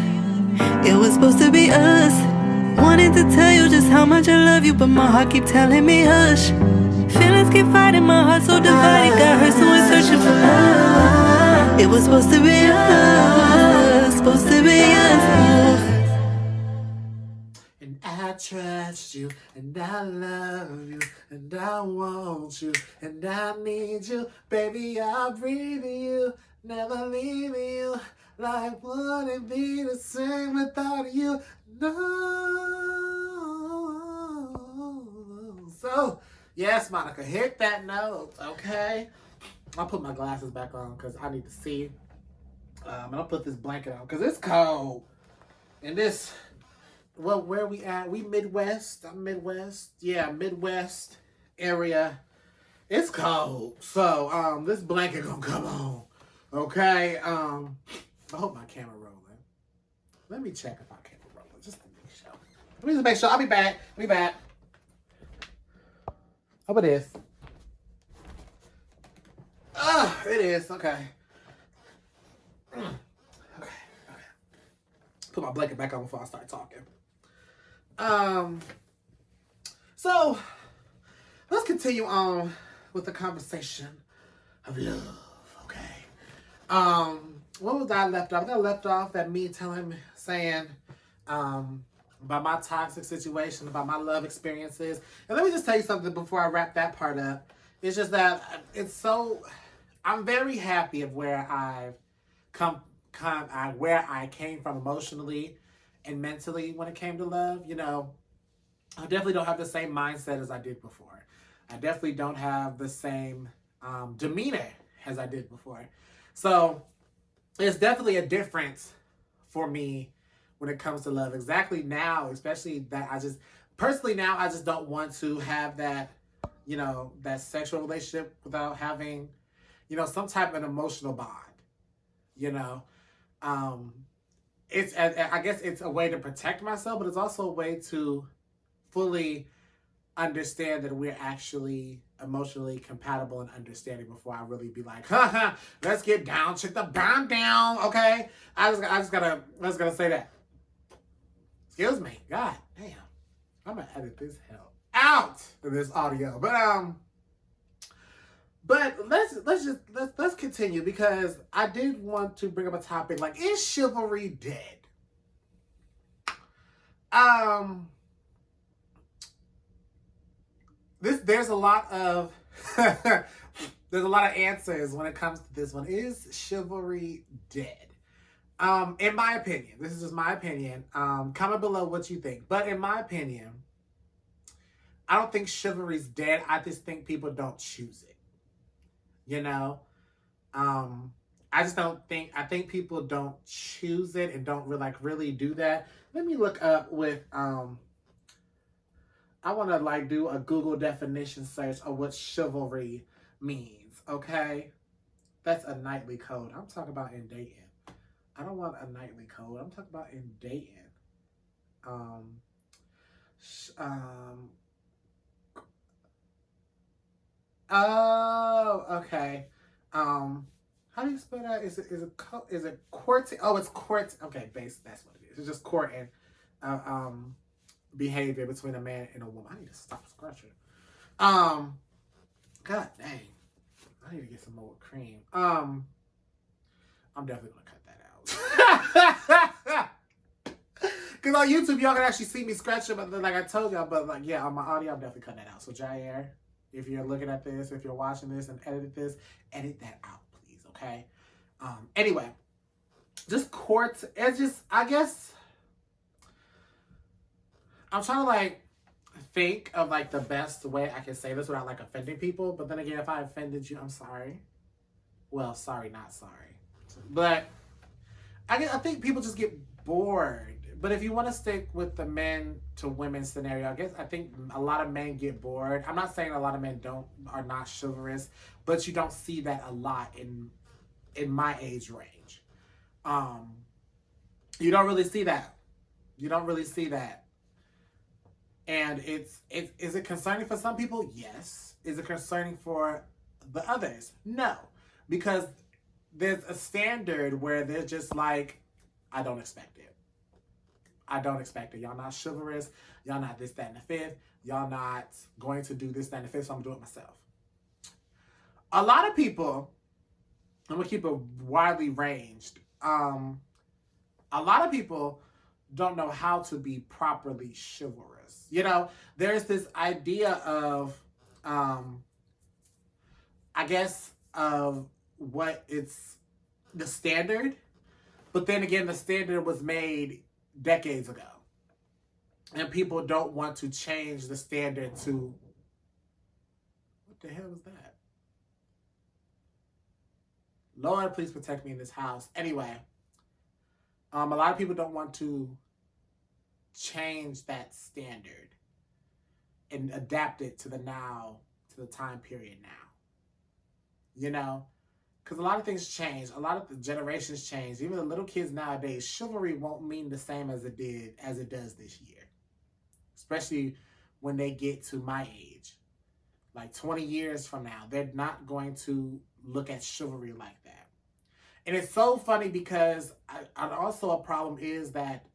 It was supposed to be us. Wanted to tell you just how much I love you, but my heart keep telling me hush. Feelings keep fighting, my heart so divided. Got hurt, so we're searching for love. It was supposed to be us. Supposed to be us. And I trust you, and I love you, and I want you, and I need you. Baby, I'll breathe you, never leave you. Life wouldn't be the same without you. No. So, yes, Monica, hit that note, okay? I'll put my glasses back on because I need to see. And I'll put this blanket on because it's cold. And this, well, where we at? We Midwest. I'm Midwest. Yeah, Midwest area. It's cold. So, this blanket gonna come on. Okay. I hope my camera rolling. Let me check if my camera rolling. Just to make sure. Let me just make sure. I'll be back. I'll be back. Hope it is. It is. Okay. Okay. Okay. Put my blanket back on before I start talking. So let's continue on with the conversation of love. Okay. What was I left off? I left off at me saying, about my toxic situation, about my love experiences. And let me just tell you something before I wrap that part up. It's just that I'm very happy of where I've where I came from emotionally and mentally when it came to love. You know, I definitely don't have the same mindset as I did before. I definitely don't have the same demeanor as I did before. So it's definitely a difference for me when it comes to love. Exactly now, especially that I just don't want to have that, you know, that sexual relationship without having, you know, some type of an emotional bond, you know. I guess it's a way to protect myself, but it's also a way to fully understand that we're actually emotionally compatible and understanding before I really be like, haha, let's get down, check the bomb down, okay? I just gotta say that. Excuse me, God damn, I'm gonna edit this hell out of this audio, but let's continue because I did want to bring up a topic like, is chivalry dead? There's a lot of there's a lot of answers when it comes to this one. Is chivalry dead? In my opinion, this is just my opinion. Comment below what you think. But in my opinion, I don't think chivalry's dead. I just think people don't choose it. You know? I think people don't choose it and don't really do that. Let me look up with I want to do a Google definition search of what chivalry means, okay? That's a nightly code. I'm talking about in dating. I don't want a nightly code. I'm talking about in dating. Oh, okay. How do you spell that? Is it courting? Oh, it's court. Okay, that's what it is. It's just courting. Behavior between a man and a woman. I need to stop scratching. God dang. I need to get some more cream. I'm definitely gonna cut that out. Because on YouTube, y'all can actually see me scratching, but like I told y'all, but yeah, on my audio, I'm definitely cutting that out. So Jiayre, if you're looking at this, if you're watching this and edit this, edit that out, please, okay? Anyway, just courts. It's just, I guess, I'm trying to think of the best way I can say this without offending people. But then again, if I offended you, I'm sorry. Well, sorry, not sorry. But I think people just get bored. But if you want to stick with the men to women scenario, I think a lot of men get bored. I'm not saying a lot of men are not chivalrous, but you don't see that a lot in my age range. You don't really see that. You don't really see that. And is it concerning for some people? Yes. Is it concerning for the others? No. Because there's a standard where they're just like, I don't expect it. I don't expect it. Y'all not chivalrous. Y'all not this, that, and the fifth. Y'all not going to do this, that, and the fifth, so I'm going to do it myself. A lot of people, I'm going to keep it widely ranged. A lot of people don't know how to be properly chivalrous. You know, there's this idea of, I guess, of what it's the standard. But then again, the standard was made decades ago. And people don't want to change the standard to... What the hell was that? Lord, please protect me in this house. Anyway, a lot of people don't want to change that standard and adapt it to the the time period now. You know? Because a lot of things change. A lot of the generations change. Even the little kids nowadays, chivalry won't mean the same as it does this year. Especially when they get to my age. Like 20 years from now, they're not going to look at chivalry like that. And it's so funny because also a problem is that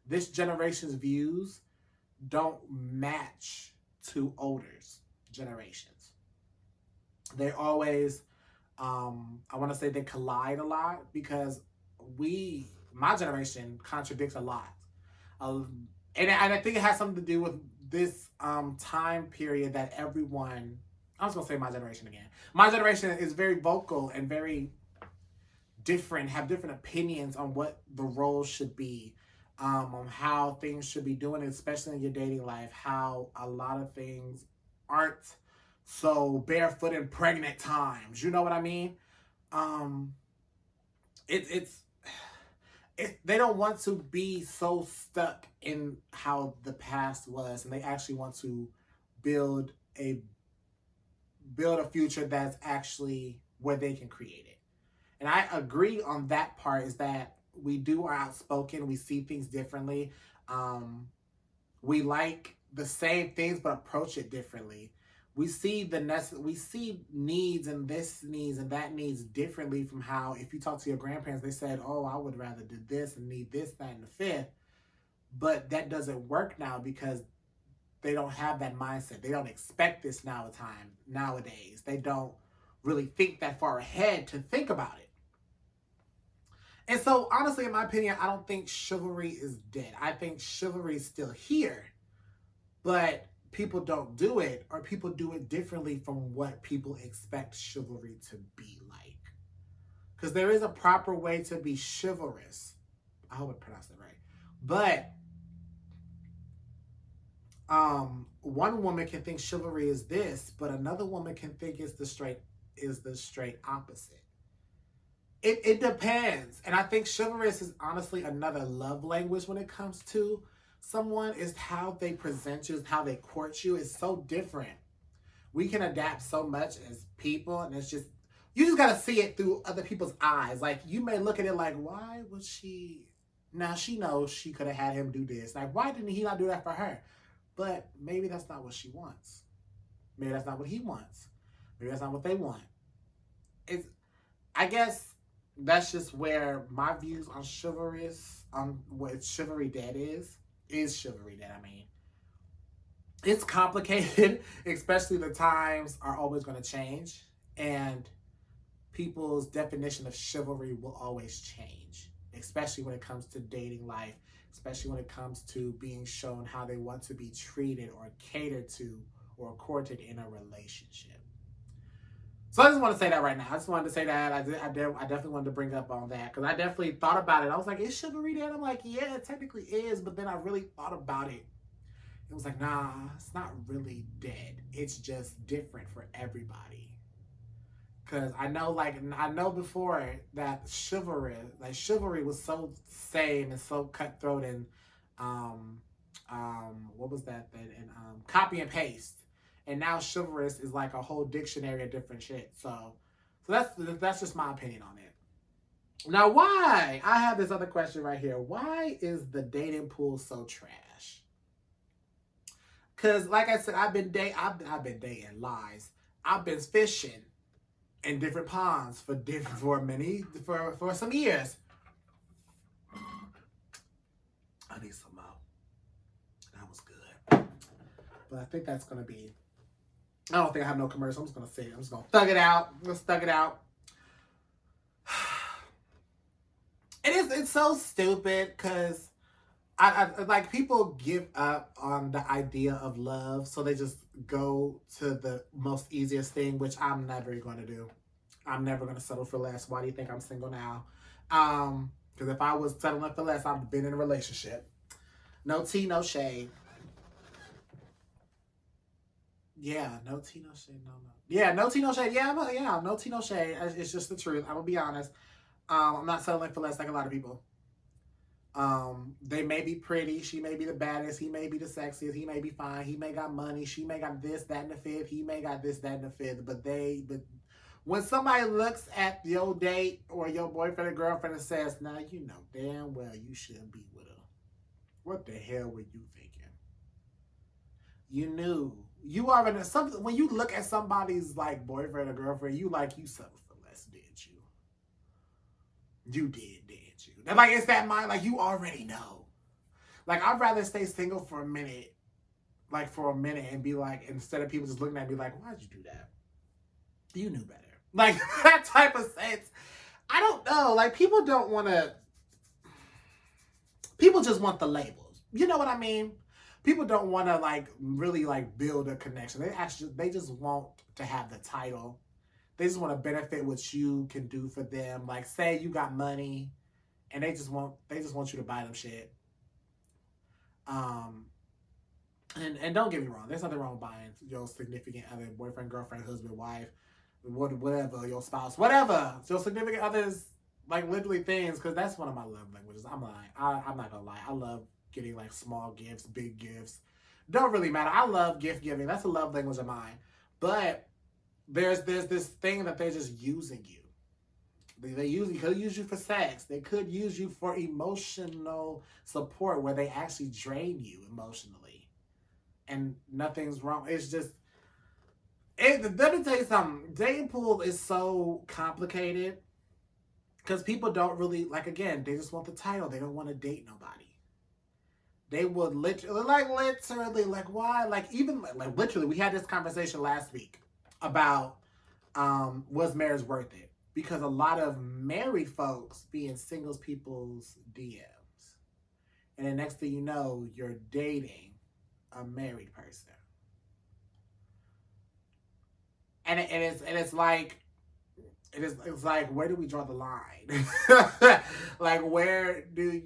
this generation's views don't match to older generations. They always, I want to say they collide a lot because my generation contradicts a lot. And I think it has something to do with this time period that everyone, I was going to say my generation again. My generation is very vocal and very different, have different opinions on what the role should be, on how things should be doing, especially in your dating life, how a lot of things aren't so barefoot in pregnant times. You know what I mean? They don't want to be so stuck in how the past was, and they actually want to build a future that's actually where they can create it. And I agree on that part, is that we are outspoken, we see things differently. We like the same things but approach it differently. We see needs and this needs and that needs differently from how, if you talk to your grandparents, they said, oh, I would rather do this and need this, that, and the fifth. But that doesn't work now because they don't have that mindset. They don't expect this nowadays. They don't really think that far ahead to think about it. And so, honestly, in my opinion, I don't think chivalry is dead. I think chivalry is still here, but people don't do it, or people do it differently from what people expect chivalry to be like. Because there is a proper way to be chivalrous. I hope I pronounced it right. But one woman can think chivalry is this, but another woman can think it's the straight opposite. It depends. And I think chivalrous is honestly another love language when it comes to someone, is how they present you, how they court you is so different. We can adapt so much as people, and it's just, you just gotta see it through other people's eyes. Like, you may look at it like, why would she, now she knows she could have had him do this. Like, why didn't he not do that for her? But maybe that's not what she wants. Maybe that's not what he wants. Maybe that's not what they want. I guess that's just where my views on chivalry is, on what chivalry dead is chivalry dead. I mean, it's complicated, especially the times are always going to change, and people's definition of chivalry will always change, especially when it comes to dating life, especially when it comes to being shown how they want to be treated or catered to or courted in a relationship. So I just want to say that right now. I just wanted to say that. I definitely wanted to bring up on that, because I definitely thought about it. I was like, is chivalry dead? I'm like, yeah, it technically is. But then I really thought about it. It was like, nah, it's not really dead. It's just different for everybody. Because I know before that chivalry was so same and so cutthroat and what was that? And copy and paste. And now chivalrous is like a whole dictionary of different shit. So that's just my opinion on it. Now, why? I have this other question right here. Why is the dating pool so trash? Because, like I said, I've been dating lies. I've been fishing in different ponds for some years. I need some more. That was good. But I think that's gonna be. I don't think I have no commercial. I'm just gonna say it. I'm just gonna thug it out. Let's thug it out. It's so stupid because I like, people give up on the idea of love, so they just go to the most easiest thing, which I'm never going to do. I'm never going to settle for less. Why do you think I'm single now? Because if I was settling for less, I'd have been in a relationship. No tea, no shade. Yeah, no tea, no shade, no. Yeah, no tea, no shade. Yeah, no tea, no shade. It's just the truth. I'm going to be honest. I'm not settling for less like a lot of people. They may be pretty, she may be the baddest, he may be the sexiest, he may be fine, he may got money, she may got this, that, and the fifth, he may got this, that, and the fifth, but when somebody looks at your date or your boyfriend or girlfriend and says, now you know damn well you shouldn't be with her. What the hell were you thinking? You knew. You already, something, when you look at somebody's like boyfriend or girlfriend, you like, you settled for less, did you? You did you? And like, it's that mind, like, you already know. Like, I'd rather stay single for a minute, and be like, instead of people just looking at me like, why'd you do that? You knew better. Like, that type of sense. I don't know. Like, people don't want to, people just want the labels. You know what I mean? People don't want to, like, really, like, build a connection. They just want to have the title. They just want to benefit what you can do for them. Like, say you got money, and they just want you to buy them shit. And don't get me wrong, there's nothing wrong with buying your significant other, boyfriend, girlfriend, husband, wife, whatever, your spouse, whatever, your significant others, like, literally things, because that's one of my love languages. I'm not gonna lie. I love getting, like, small gifts, big gifts. Don't really matter. I love gift giving. That's a love language of mine. But there's this thing that they're just using you. They could use you for sex. They could use you for emotional support where they actually drain you emotionally. And nothing's wrong. It's just, let me tell you something. Dating pool is so complicated because people don't really, like, again, they just want the title. They don't want to date nobody. They would literally, like, why? Like, even, like, literally, we had this conversation last week about was marriage worth it? Because a lot of married folks be in singles people's DMs. And the next thing you know, you're dating a married person. And it's like, where do we draw the line? like, where do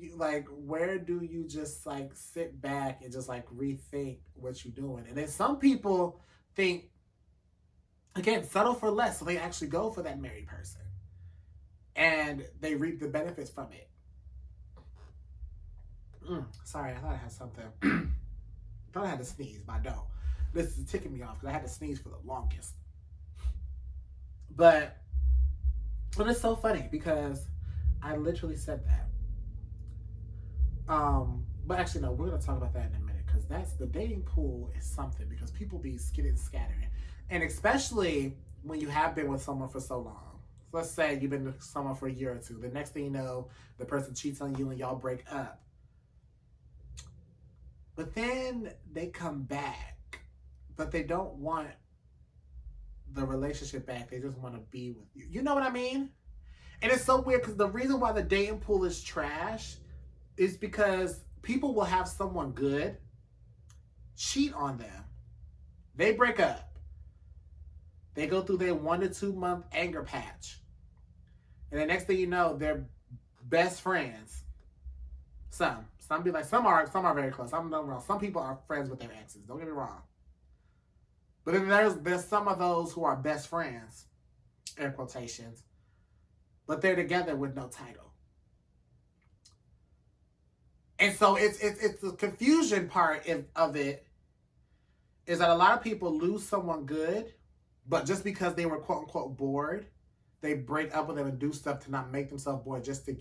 you just, like, sit back and just, like, rethink what you're doing? And then some people think, again, settle for less, so they actually go for that married person. And they reap the benefits from it. Sorry, I thought I had something. I thought I had to sneeze, but I don't. This is ticking me off because I had to sneeze for the longest. But it's so funny because I literally said that. But actually, no, we're going to talk about that in a minute because that's, the dating pool is something, because people be skidding and scattering. And especially when you have been with someone for so long. So let's say you've been with someone for a year or two. The next thing you know, the person cheats on you and y'all break up. But then they come back, but they don't want the relationship back. They just want to be with you. You know what I mean? And it's so weird because the reason why the dating pool is trash is because people will have someone good cheat on them. They break up. They go through their 1 to 2 month anger patch. And the next thing you know, they're best friends. Some be like, some are very close. I'm not wrong. Some people are friends with their exes. Don't get me wrong. But then there's some of those who are best friends, air quotations, but they're together with no title. And so it's the confusion part of it is that a lot of people lose someone good, but just because they were quote unquote bored, they break up with them and do stuff to not make themselves bored, just to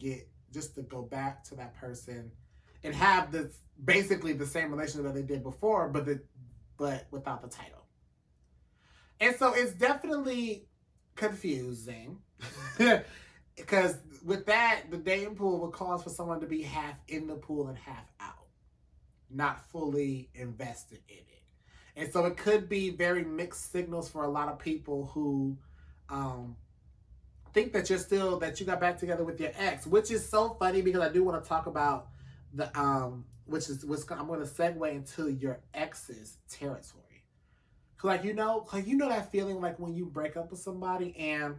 go back to that person and have this basically the same relationship that they did before, but without the title. And so it's definitely confusing because with that, the dating pool would cause for someone to be half in the pool and half out, not fully invested in it. And so it could be very mixed signals for a lot of people who think that you got back together with your ex, which is so funny because I do want to talk about the I'm going to segue into your ex's territory. Like, you know that feeling like when you break up with somebody and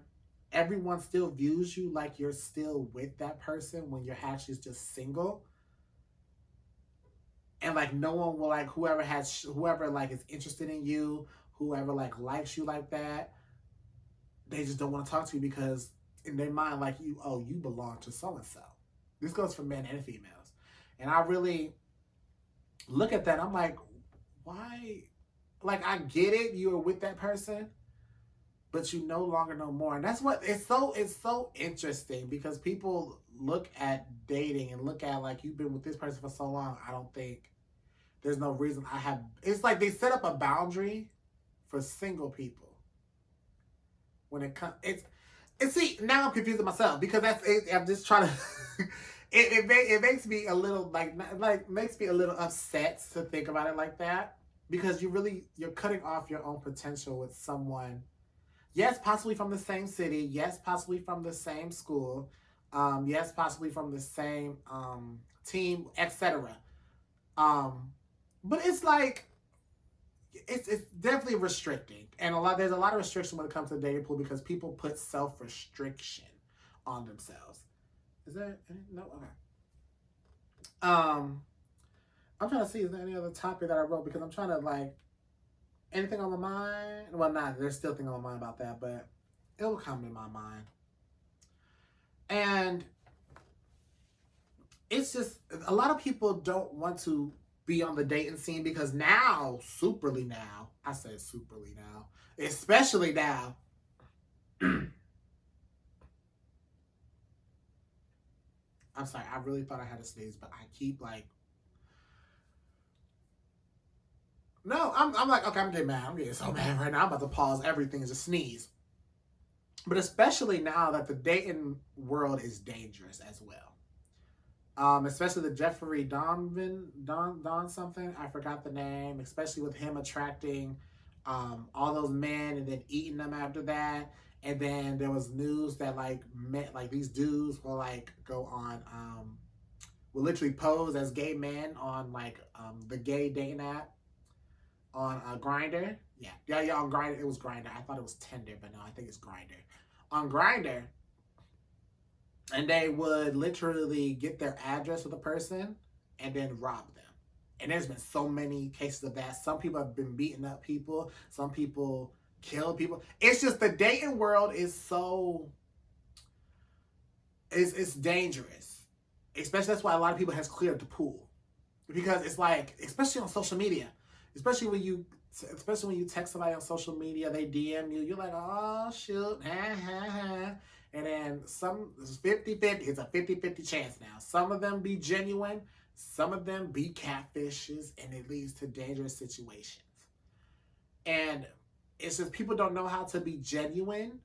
everyone still views you like you're still with that person when you're actually just single. And like no one will, like, whoever like is interested in you, whoever like likes you like that, they just don't want to talk to you because in their mind, like, you belong to so-and-so. This goes for men and females. And I really look at that. I'm like, why? Like, I get it. You were with that person, but you no longer know more. And that's what it's so interesting because people look at dating and look at like you've been with this person for so long. I don't think there's no reason I have. It's like they set up a boundary for single people when it comes. It's see now I'm confusing myself because that's it, I'm just trying to. It makes me a little like makes me a little upset to think about it like that because you're cutting off your own potential with someone. Yes, possibly from the same city. Yes, possibly from the same school. Yes, possibly from the same team, etc. Um, but it's like it's definitely restricting, and there's a lot of restriction when it comes to the dating pool because people put self restriction on themselves. Is there no? Okay. Um, I'm trying to see is there any other topic that I wrote because I'm trying to like anything on my mind. Well, not there's still things on my mind about that, but it will come in my mind. And it's just a lot of people don't want to be on the dating scene because now, superly now, I said superly now, especially now. I'm sorry, I really thought I had a sneeze, but I keep like, no, I'm like, okay, I'm getting mad. I'm getting so mad right now. I'm about to pause everything and just sneeze. But especially now that the dating world is dangerous as well. Especially the Jeffrey Don something. I forgot the name. Especially with him attracting all those men and then eating them after that. And then there was news that like these dudes will like go on will literally pose as gay men on like the gay dating app on Grinder. Yeah, on Grinder. It was Grinder. I thought it was Tinder, but no, I think it's Grinder. On Grinder, and they would literally get their address of the person and then rob them. And there's been so many cases of that. Some people have been beating up people. Some people kill people. It's just the dating world is so it's dangerous. Especially that's why a lot of people has cleared the pool because it's like especially on social media, especially when you text somebody on social media, they DM you, you're like, oh shoot, ha ha ha. And then some 50-50, it's a 50-50 chance now. Some of them be genuine, some of them be catfishes, and it leads to dangerous situations. And it's just people don't know how to be genuine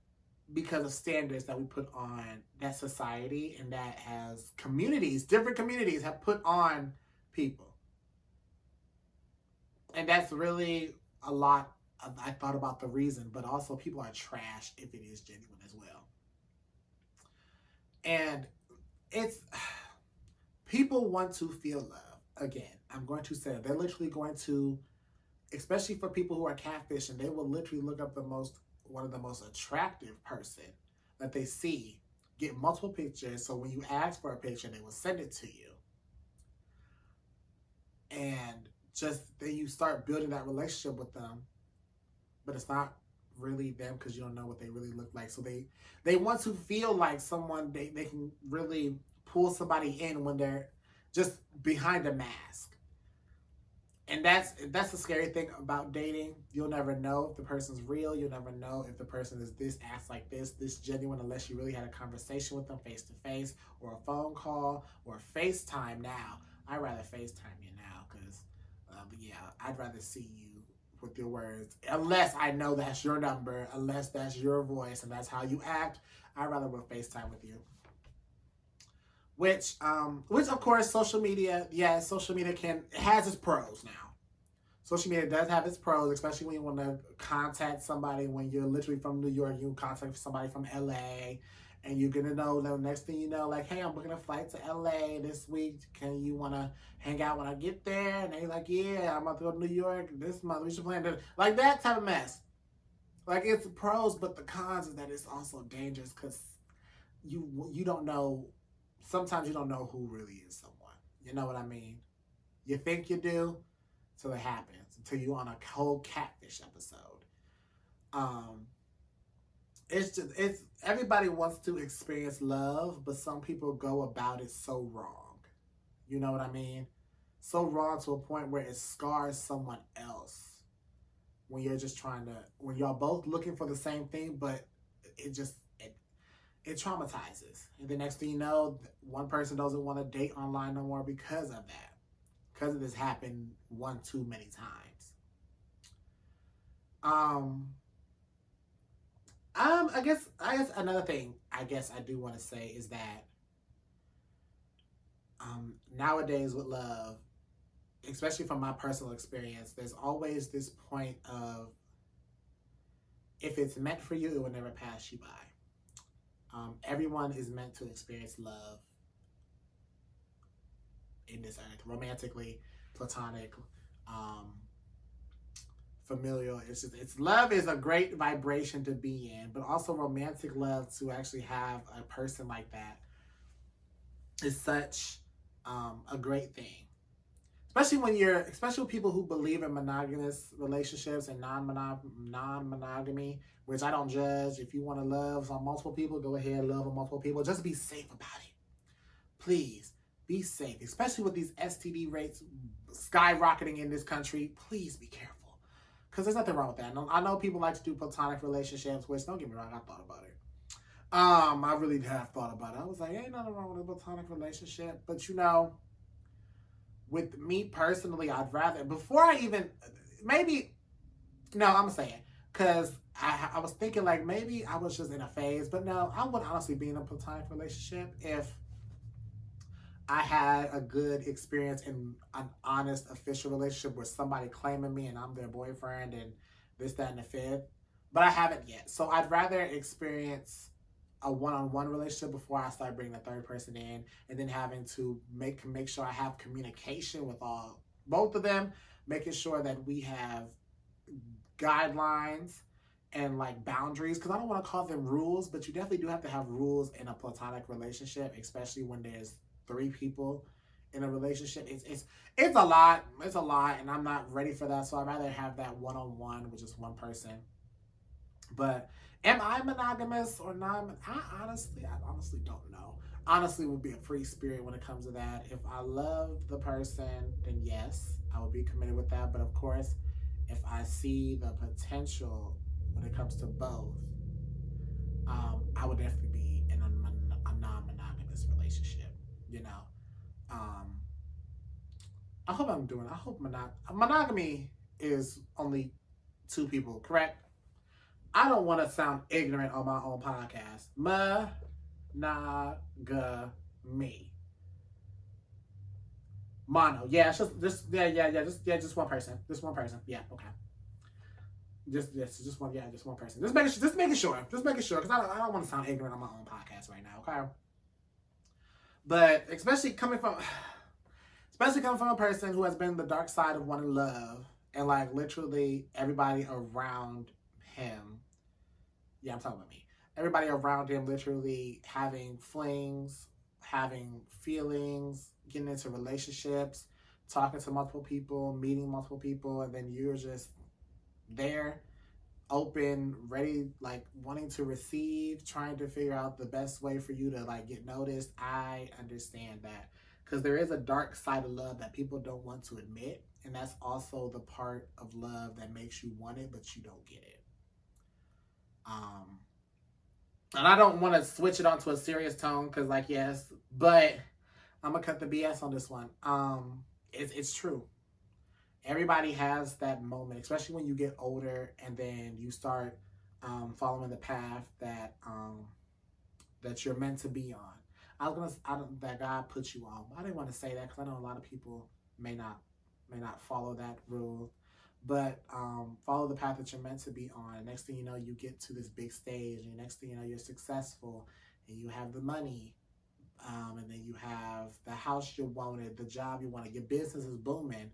because of standards that we put on that society and that has communities, different communities have put on people. And that's really a lot. I thought about the reason, but also people are trash if it is genuine as well. And it's people want to feel love. Again, I'm going to say they're literally going to, especially for people who are catfishing, they will literally look up one of the most attractive person that they see, get multiple pictures. So when you ask for a picture, they will send it to you. And just then you start building that relationship with them, but it's not really them because you don't know what they really look like. So they want to feel like someone they can really pull somebody in when they're just behind a mask. And that's the scary thing about dating. You'll never know if the person's real. You'll never know if the person is this, acts like this genuine, unless you really had a conversation with them face to face or a phone call or FaceTime now. I'd rather FaceTime you now because, yeah, I'd rather see you with your words. Unless I know that's your number, unless that's your voice and that's how you act, I'd rather work FaceTime with you. Which of course, social media has its pros now. Social media does have its pros, especially when you want to contact somebody when you're literally from New York, you contact somebody from LA, and you're gonna know the next thing you know, like, hey, I'm booking a flight to LA this week. Can you wanna hang out when I get there? And they're like, yeah, I'm about to go to New York this month. We should plan to like that type of mess. Like it's pros, but the cons is that it's also dangerous because you don't know. Sometimes you don't know who really is someone. You know what I mean? You think you do, till it happens. Until you're on a whole catfish episode. It's everybody wants to experience love, but some people go about it so wrong. You know what I mean? So wrong to a point where it scars someone else when you're just trying to, when y'all both looking for the same thing, but it just, it traumatizes. And the next thing you know, one person doesn't want to date online no more because of that. Because this happened one too many times. I guess another thing I do want to say is that nowadays with love, especially from my personal experience, there's always this point of, if it's meant for you, it will never pass you by. Everyone is meant to experience love in this earth, romantically, platonic, familial. It's love is a great vibration to be in, but also romantic love, to actually have a person like that, is such a great thing. Especially with people who believe in monogamous relationships and non-monogamy, which I don't judge. If you want to love on multiple people, go ahead, love on multiple people. Just be safe about it. Please, be safe. Especially with these STD rates skyrocketing in this country, please be careful. Because there's nothing wrong with that. I know people like to do platonic relationships, which, don't get me wrong, I thought about it. I really have thought about it. I was like, ain't nothing wrong with a platonic relationship. But with me personally, I'd rather, before I even, maybe, no, I'm saying, because I was thinking like maybe I was just in a phase, but no, I would honestly be in a platonic relationship if I had a good experience in an honest, official relationship with somebody claiming me and I'm their boyfriend and this, that, and the fifth. But I haven't yet. So I'd rather experience a one-on-one relationship before I start bringing a third person in, and then having to make sure I have communication with both of them, making sure that we have guidelines and like boundaries, because I don't want to call them rules, but you definitely do have to have rules in a platonic relationship, especially when there's 3 people in a relationship. It's a lot. It's a lot, and I'm not ready for that. So I'd rather have that one-on-one with just one person. But am I monogamous or not? I honestly don't know. Honestly, would be a free spirit when it comes to that. If I love the person, then yes, I would be committed with that. But of course, if I see the potential when it comes to both, I would definitely be in a non-monogamous relationship. I hope monogamy is only 2 people, correct? I don't want to sound ignorant on my own podcast. Monogamy. Mono. Yeah, it's just one person. Just one person. Yeah, okay. Just one person. Just making sure, because I don't want to sound ignorant on my own podcast right now, okay? But especially coming from a person who has been the dark side of wanting love, and like literally everybody around him, yeah, I'm talking about me. Everybody around him literally having flings, having feelings, getting into relationships, talking to multiple people, meeting multiple people, and then you're just there, open, ready, like wanting to receive, trying to figure out the best way for you to like get noticed. I understand that, because there is a dark side of love that people don't want to admit, and that's also the part of love that makes you want it, but you don't get it. And I don't want to switch it onto a serious tone, because like, yes, but I'm gonna cut the BS on this one. It's true. Everybody has that moment, especially when you get older and then you start following the path that you're meant to be on. That God put you on. I didn't want to say that because I know a lot of people may not follow that rule. But follow the path that you're meant to be on. Next thing you know, you get to this big stage, and next thing you know, you're successful, and you have the money, and then you have the house you wanted, the job you wanted, your business is booming.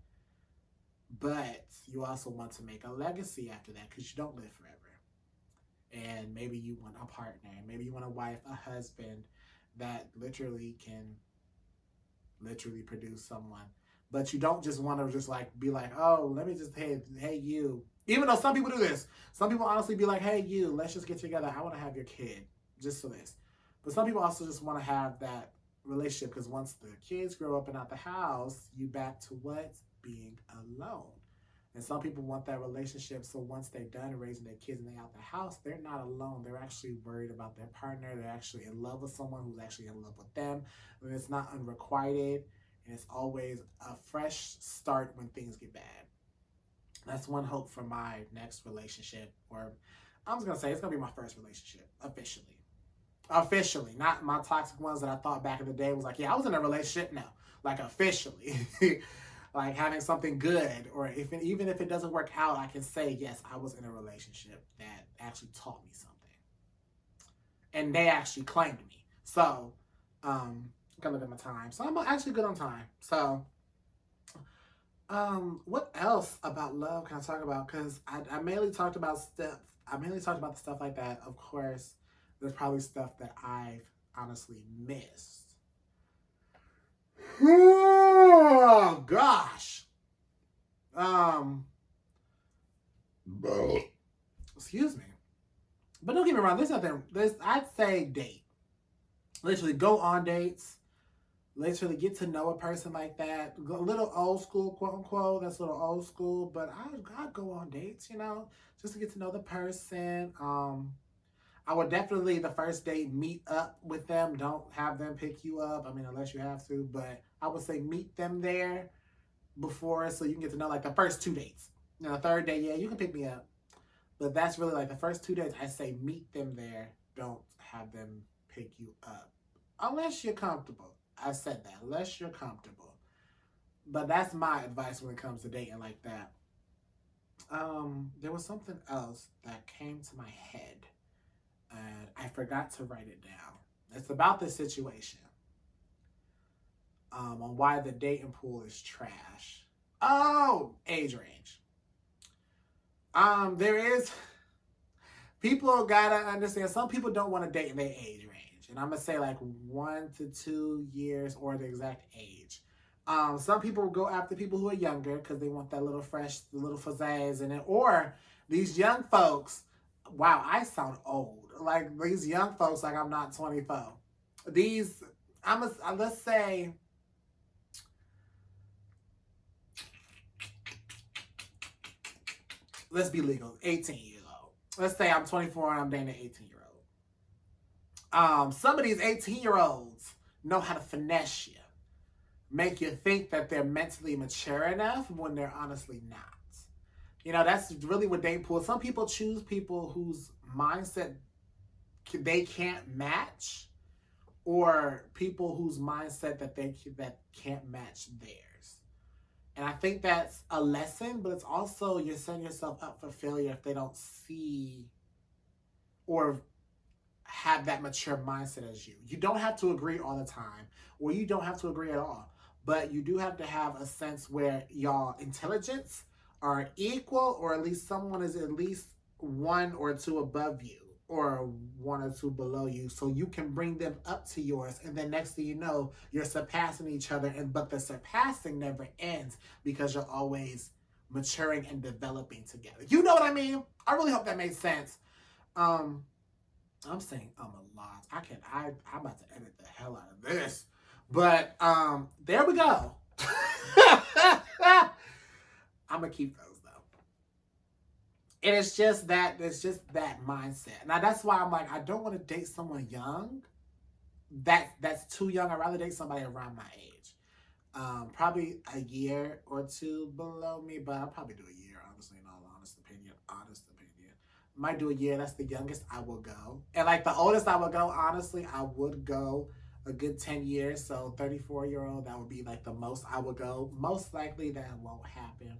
But you also want to make a legacy after that, because you don't live forever. And maybe you want a partner, maybe you want a wife, a husband that literally can produce someone. But you don't just want to just like be like, oh, let me just, hey you. Even though some people do this. Some people honestly be like, hey you, let's just get together. I want to have your kid, just for this. But some people also just want to have that relationship, because once the kids grow up and out the house, you back to what? Being alone. And some people want that relationship, so once they're done raising their kids and they're out the house, they're not alone. They're actually worried about their partner. They're actually in love with someone who's actually in love with them. And it's not unrequited, and it's always a fresh start when things get bad. That's one hope for my next relationship, or I'm just going to say it's going to be my first relationship, officially. Officially, not my toxic ones that I thought back in the day was like, yeah, I was in a relationship. No, like officially. Like having something good, or even if it doesn't work out, I can say, yes, I was in a relationship that actually taught me something. And they actually claimed me. So, gotta look at my time. So I'm actually good on time. So, what else about love can I talk about? Because I mainly talked about stuff. I mainly talked about the stuff like that. Of course, there's probably stuff that I've honestly missed. Oh gosh. Excuse me. But don't get me wrong, there's nothing. I'd say date. Literally go on dates. Literally get to know a person like that. A little old school, quote unquote. That's a little old school, but I'd go on dates, just to get to know the person. I would definitely, the first date, meet up with them. Don't have them pick you up. I mean, unless you have to. But I would say meet them there before, so you can get to know, like, the first 2 dates. The third day, yeah, you can pick me up. But that's really, like, the first 2 days, I say meet them there. Don't have them pick you up. Unless you're comfortable. I said that. Unless you're comfortable. But that's my advice when it comes to dating like that. There was something else that came to my head. And I forgot to write it down. It's about this situation. On why the dating pool is trash. Oh, age range. People gotta understand, some people don't want to date in their age range. And I'm gonna say like 1 to 2 years or the exact age. Some people go after people who are younger because they want that little fresh, the little pizzazz in it. Or these young folks, wow, I sound old. Like these young folks, like I'm not 24. Let's say, let's be legal, 18-year-old. Let's say I'm 24 and I'm dating an 18-year-old. Some of these 18-year-olds know how to finesse you. Make you think that they're mentally mature enough when they're honestly not. That's really what dating pool is. Some people choose people whose mindset they can't match, or people whose mindset that can't match theirs. And I think that's a lesson, but it's also you're setting yourself up for failure if they don't see or have that mature mindset as you. You don't have to agree all the time, or you don't have to agree at all. But you do have to have a sense where y'all intelligence are equal, or at least someone is at least 1 or 2 above you, or 1 or 2 below you, so you can bring them up to yours, and then next thing you know, you're surpassing each other, but the surpassing never ends because you're always maturing and developing together. You know what I mean? I really hope that made sense. I'm saying a lot. I'm about to edit the hell out of this. But there we go. I'm gonna keep those though. And it's just that mindset. Now that's why I'm like, I don't want to date someone young. That's too young. I'd rather date somebody around my age. Probably a year or 2 below me, but I'll probably do a year, honestly, in all honest opinion. Might do a year. That's the youngest I will go. And like the oldest I would go, honestly, I would go a good 10 years. So 34-year-old, that would be like the most I would go. Most likely that won't happen.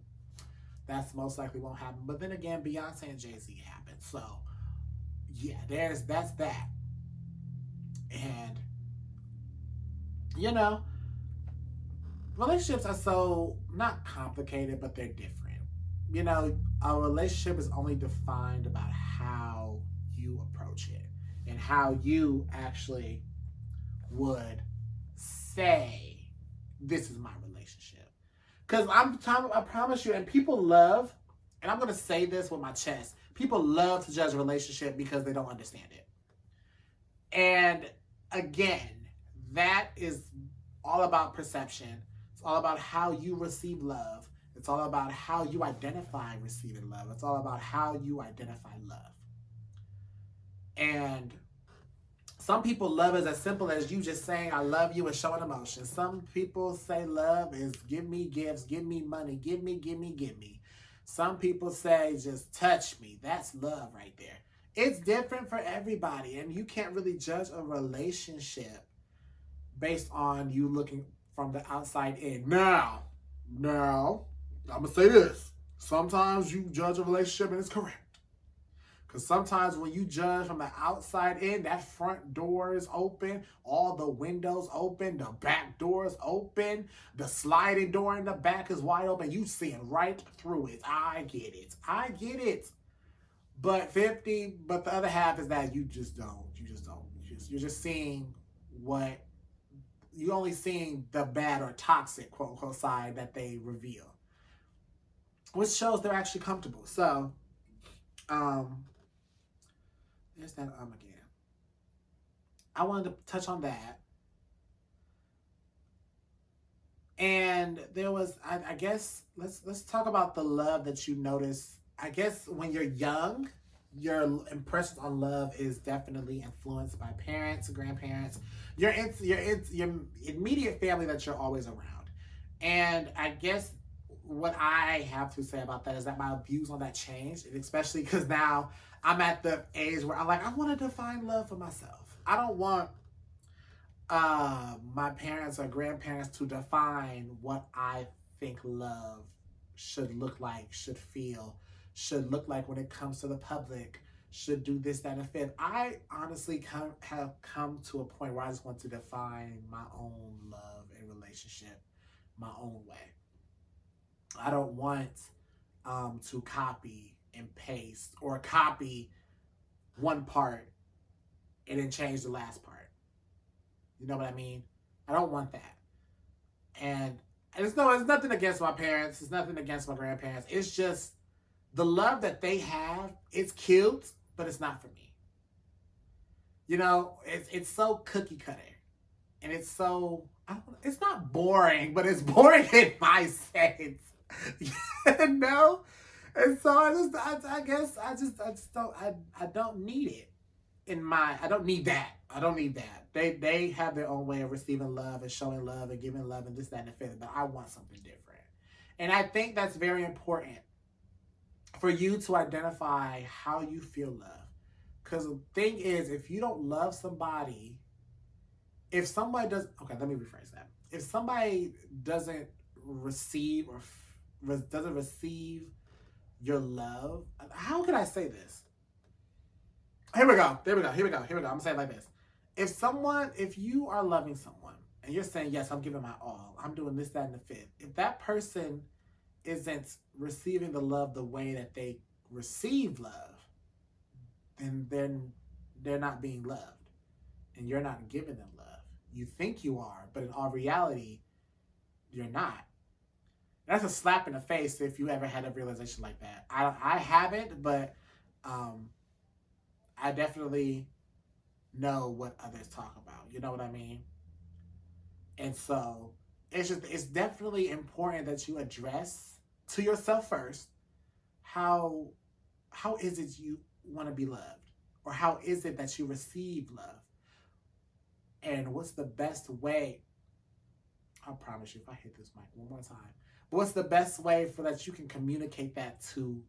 That's most likely won't happen. But then again, Beyonce and Jay-Z happened. So yeah, that's that. And relationships are so not complicated, but they're different. A relationship is only defined about how you approach it and how you actually would say, this is my relationship. Because I promise you, and people love, and I'm going to say this with my chest, people love to judge a relationship because they don't understand it. And again, that is all about perception. It's all about how you receive love. It's all about how you identify receiving love. It's all about how you identify love. And some people love is as simple as you just saying I love you and showing emotion. Some people say love is give me gifts, give me money, give me, give me, give me. Some people say just touch me. That's love right there. It's different for everybody, and you can't really judge a relationship based on you looking from the outside in. Now, I'm gonna say this. Sometimes you judge a relationship and it's correct. Because sometimes when you judge from the outside in, that front door is open, all the windows open, the back door is open, the sliding door in the back is wide open. You seeing right through it. I get it. I get it. But the other half is that you just don't. You're just seeing what, you only seeing the bad or toxic, quote unquote, side that they reveal. Which shows they're actually comfortable. So, there's that again. I wanted to touch on that. And there was, I guess, let's talk about the love that you notice. I guess when you're young, your impressions on love is definitely influenced by parents, grandparents, your immediate family that you're always around. And I guess what I have to say about that is that my views on that changed, and especially because now I'm at the age where I'm like, I want to define love for myself. I don't want my parents or grandparents to define what I think love should look like, should feel, should look like when it comes to the public, should do this, that, and the fifth. I honestly have come to a point where I just want to define my own love and relationship my own way. I don't want to copy and paste or copy one part and then change the last part. You know what I mean? I don't want that. And it's nothing against my parents. It's nothing against my grandparents. It's just the love that they have. It's cute, but it's not for me. You know, it's so cookie cutter, and it's so it's not boring, but it's boring in my sense. You know, and so I guess I just don't need it I don't need that. I don't need that. They have their own way of receiving love and showing love and giving love and this, that, and the fifth. But I want something different. And I think that's very important for you to identify how you feel love. Because the thing is, if you don't love somebody, if somebody does, okay, let me rephrase that. If somebody doesn't receive or doesn't receive your love, how could I say this? Here we go. I'm gonna say it like this. If you are loving someone and you're saying, yes, I'm giving my all, I'm doing this, that, and the fifth. If that person isn't receiving the love the way that they receive love, then they're not being loved. And you're not giving them love. You think you are, but in all reality, you're not. That's a slap in the face if you ever had a realization like that. I haven't, but I definitely know what others talk about. You know what I mean? And so it's definitely important that you address to yourself first how is it you want to be loved, or how is it that you receive love, and what's the best way. I promise you, if I hit this mic one more time, what's the best way for that you can communicate that to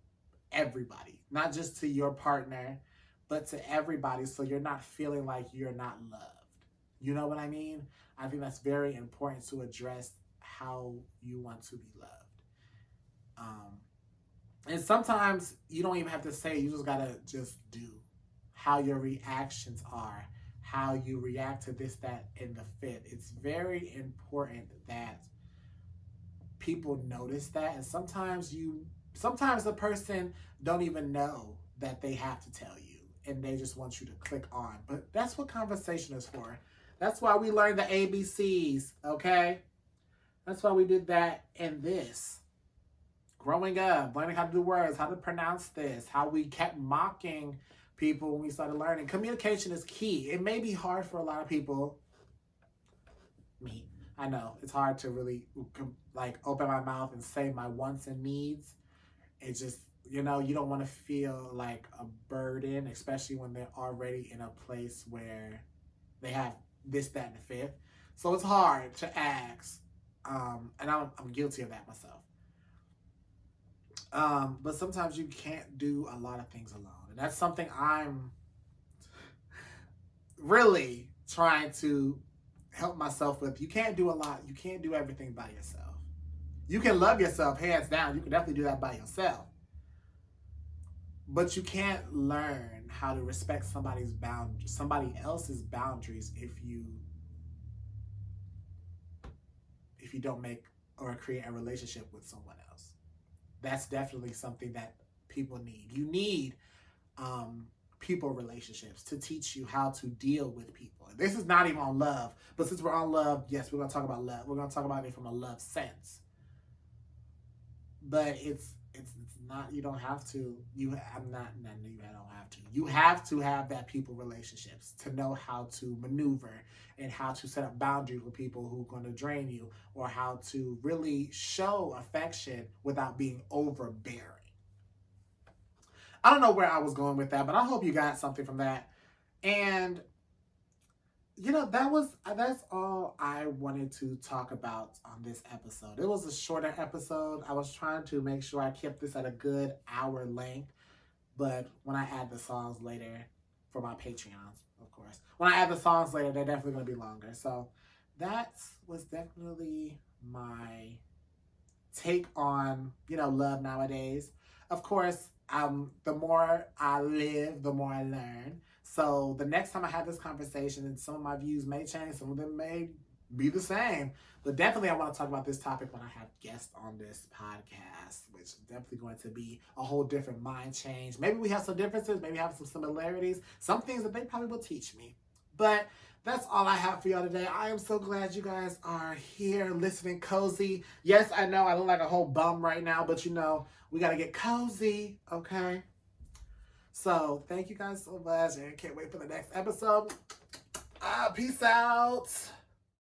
everybody, not just to your partner, but to everybody, so you're not feeling like you're not loved. You know what I mean? I think that's very important to address how you want to be loved. And sometimes you don't even have to say, you just gotta just do how your reactions are, how you react to this, that, and the fifth. It's very important that people notice that, and sometimes the person don't even know that they have to tell you, and they just want you to click on. But that's what conversation is for. That's why we learned the ABCs, okay? That's why we did that in this. Growing up, learning how to do words, how to pronounce this, how we kept mocking people when we started learning. Communication is key. It may be hard for a lot of people, me. I know it's hard to really like open my mouth and say my wants and needs. It just, you know, you don't want to feel like a burden, especially when they're already in a place where they have this, that, and the fifth. So it's hard to ask. And I'm guilty of that myself. But sometimes you can't do a lot of things alone. And that's something I'm really trying to help myself with. You can't do a lot. You can't do everything by yourself. You can love yourself, hands down. You can definitely do that by yourself. But you can't learn how to respect somebody else's boundaries if you don't make or create a relationship with someone else. That's definitely something that people need. You need people relationships to teach you how to deal with people. This is not even on love, but since we're on love, yes, we're going to talk about love. We're going to talk about it from a love sense. But it's not, you don't have to. You don't have to. You have to have that people relationships to know how to maneuver and how to set up boundaries with people who are going to drain you, or how to really show affection without being overbearing. I don't know where I was going with that, but I hope you got something from that. And you know, that's all I wanted to talk about on this episode. It was a shorter episode. I was trying to make sure I kept this at a good hour length, but when I add the songs later for my Patreons, of course, when I add the songs later, they're definitely going to be longer. So that was definitely my take on, you know, love nowadays. Of course, the more I live, the more I learn. So the next time I have this conversation, and some of my views may change, some of them may be the same. But definitely I want to talk about this topic when I have guests on this podcast, which is definitely going to be a whole different mind change. Maybe we have some differences, maybe have some similarities, some things that they probably will teach me. But that's all I have for y'all today. I am so glad you guys are here listening cozy. Yes, I know I look like a whole bum right now, but you know, we got to get cozy, okay? So thank you guys so much, and can't wait for the next episode. Peace out.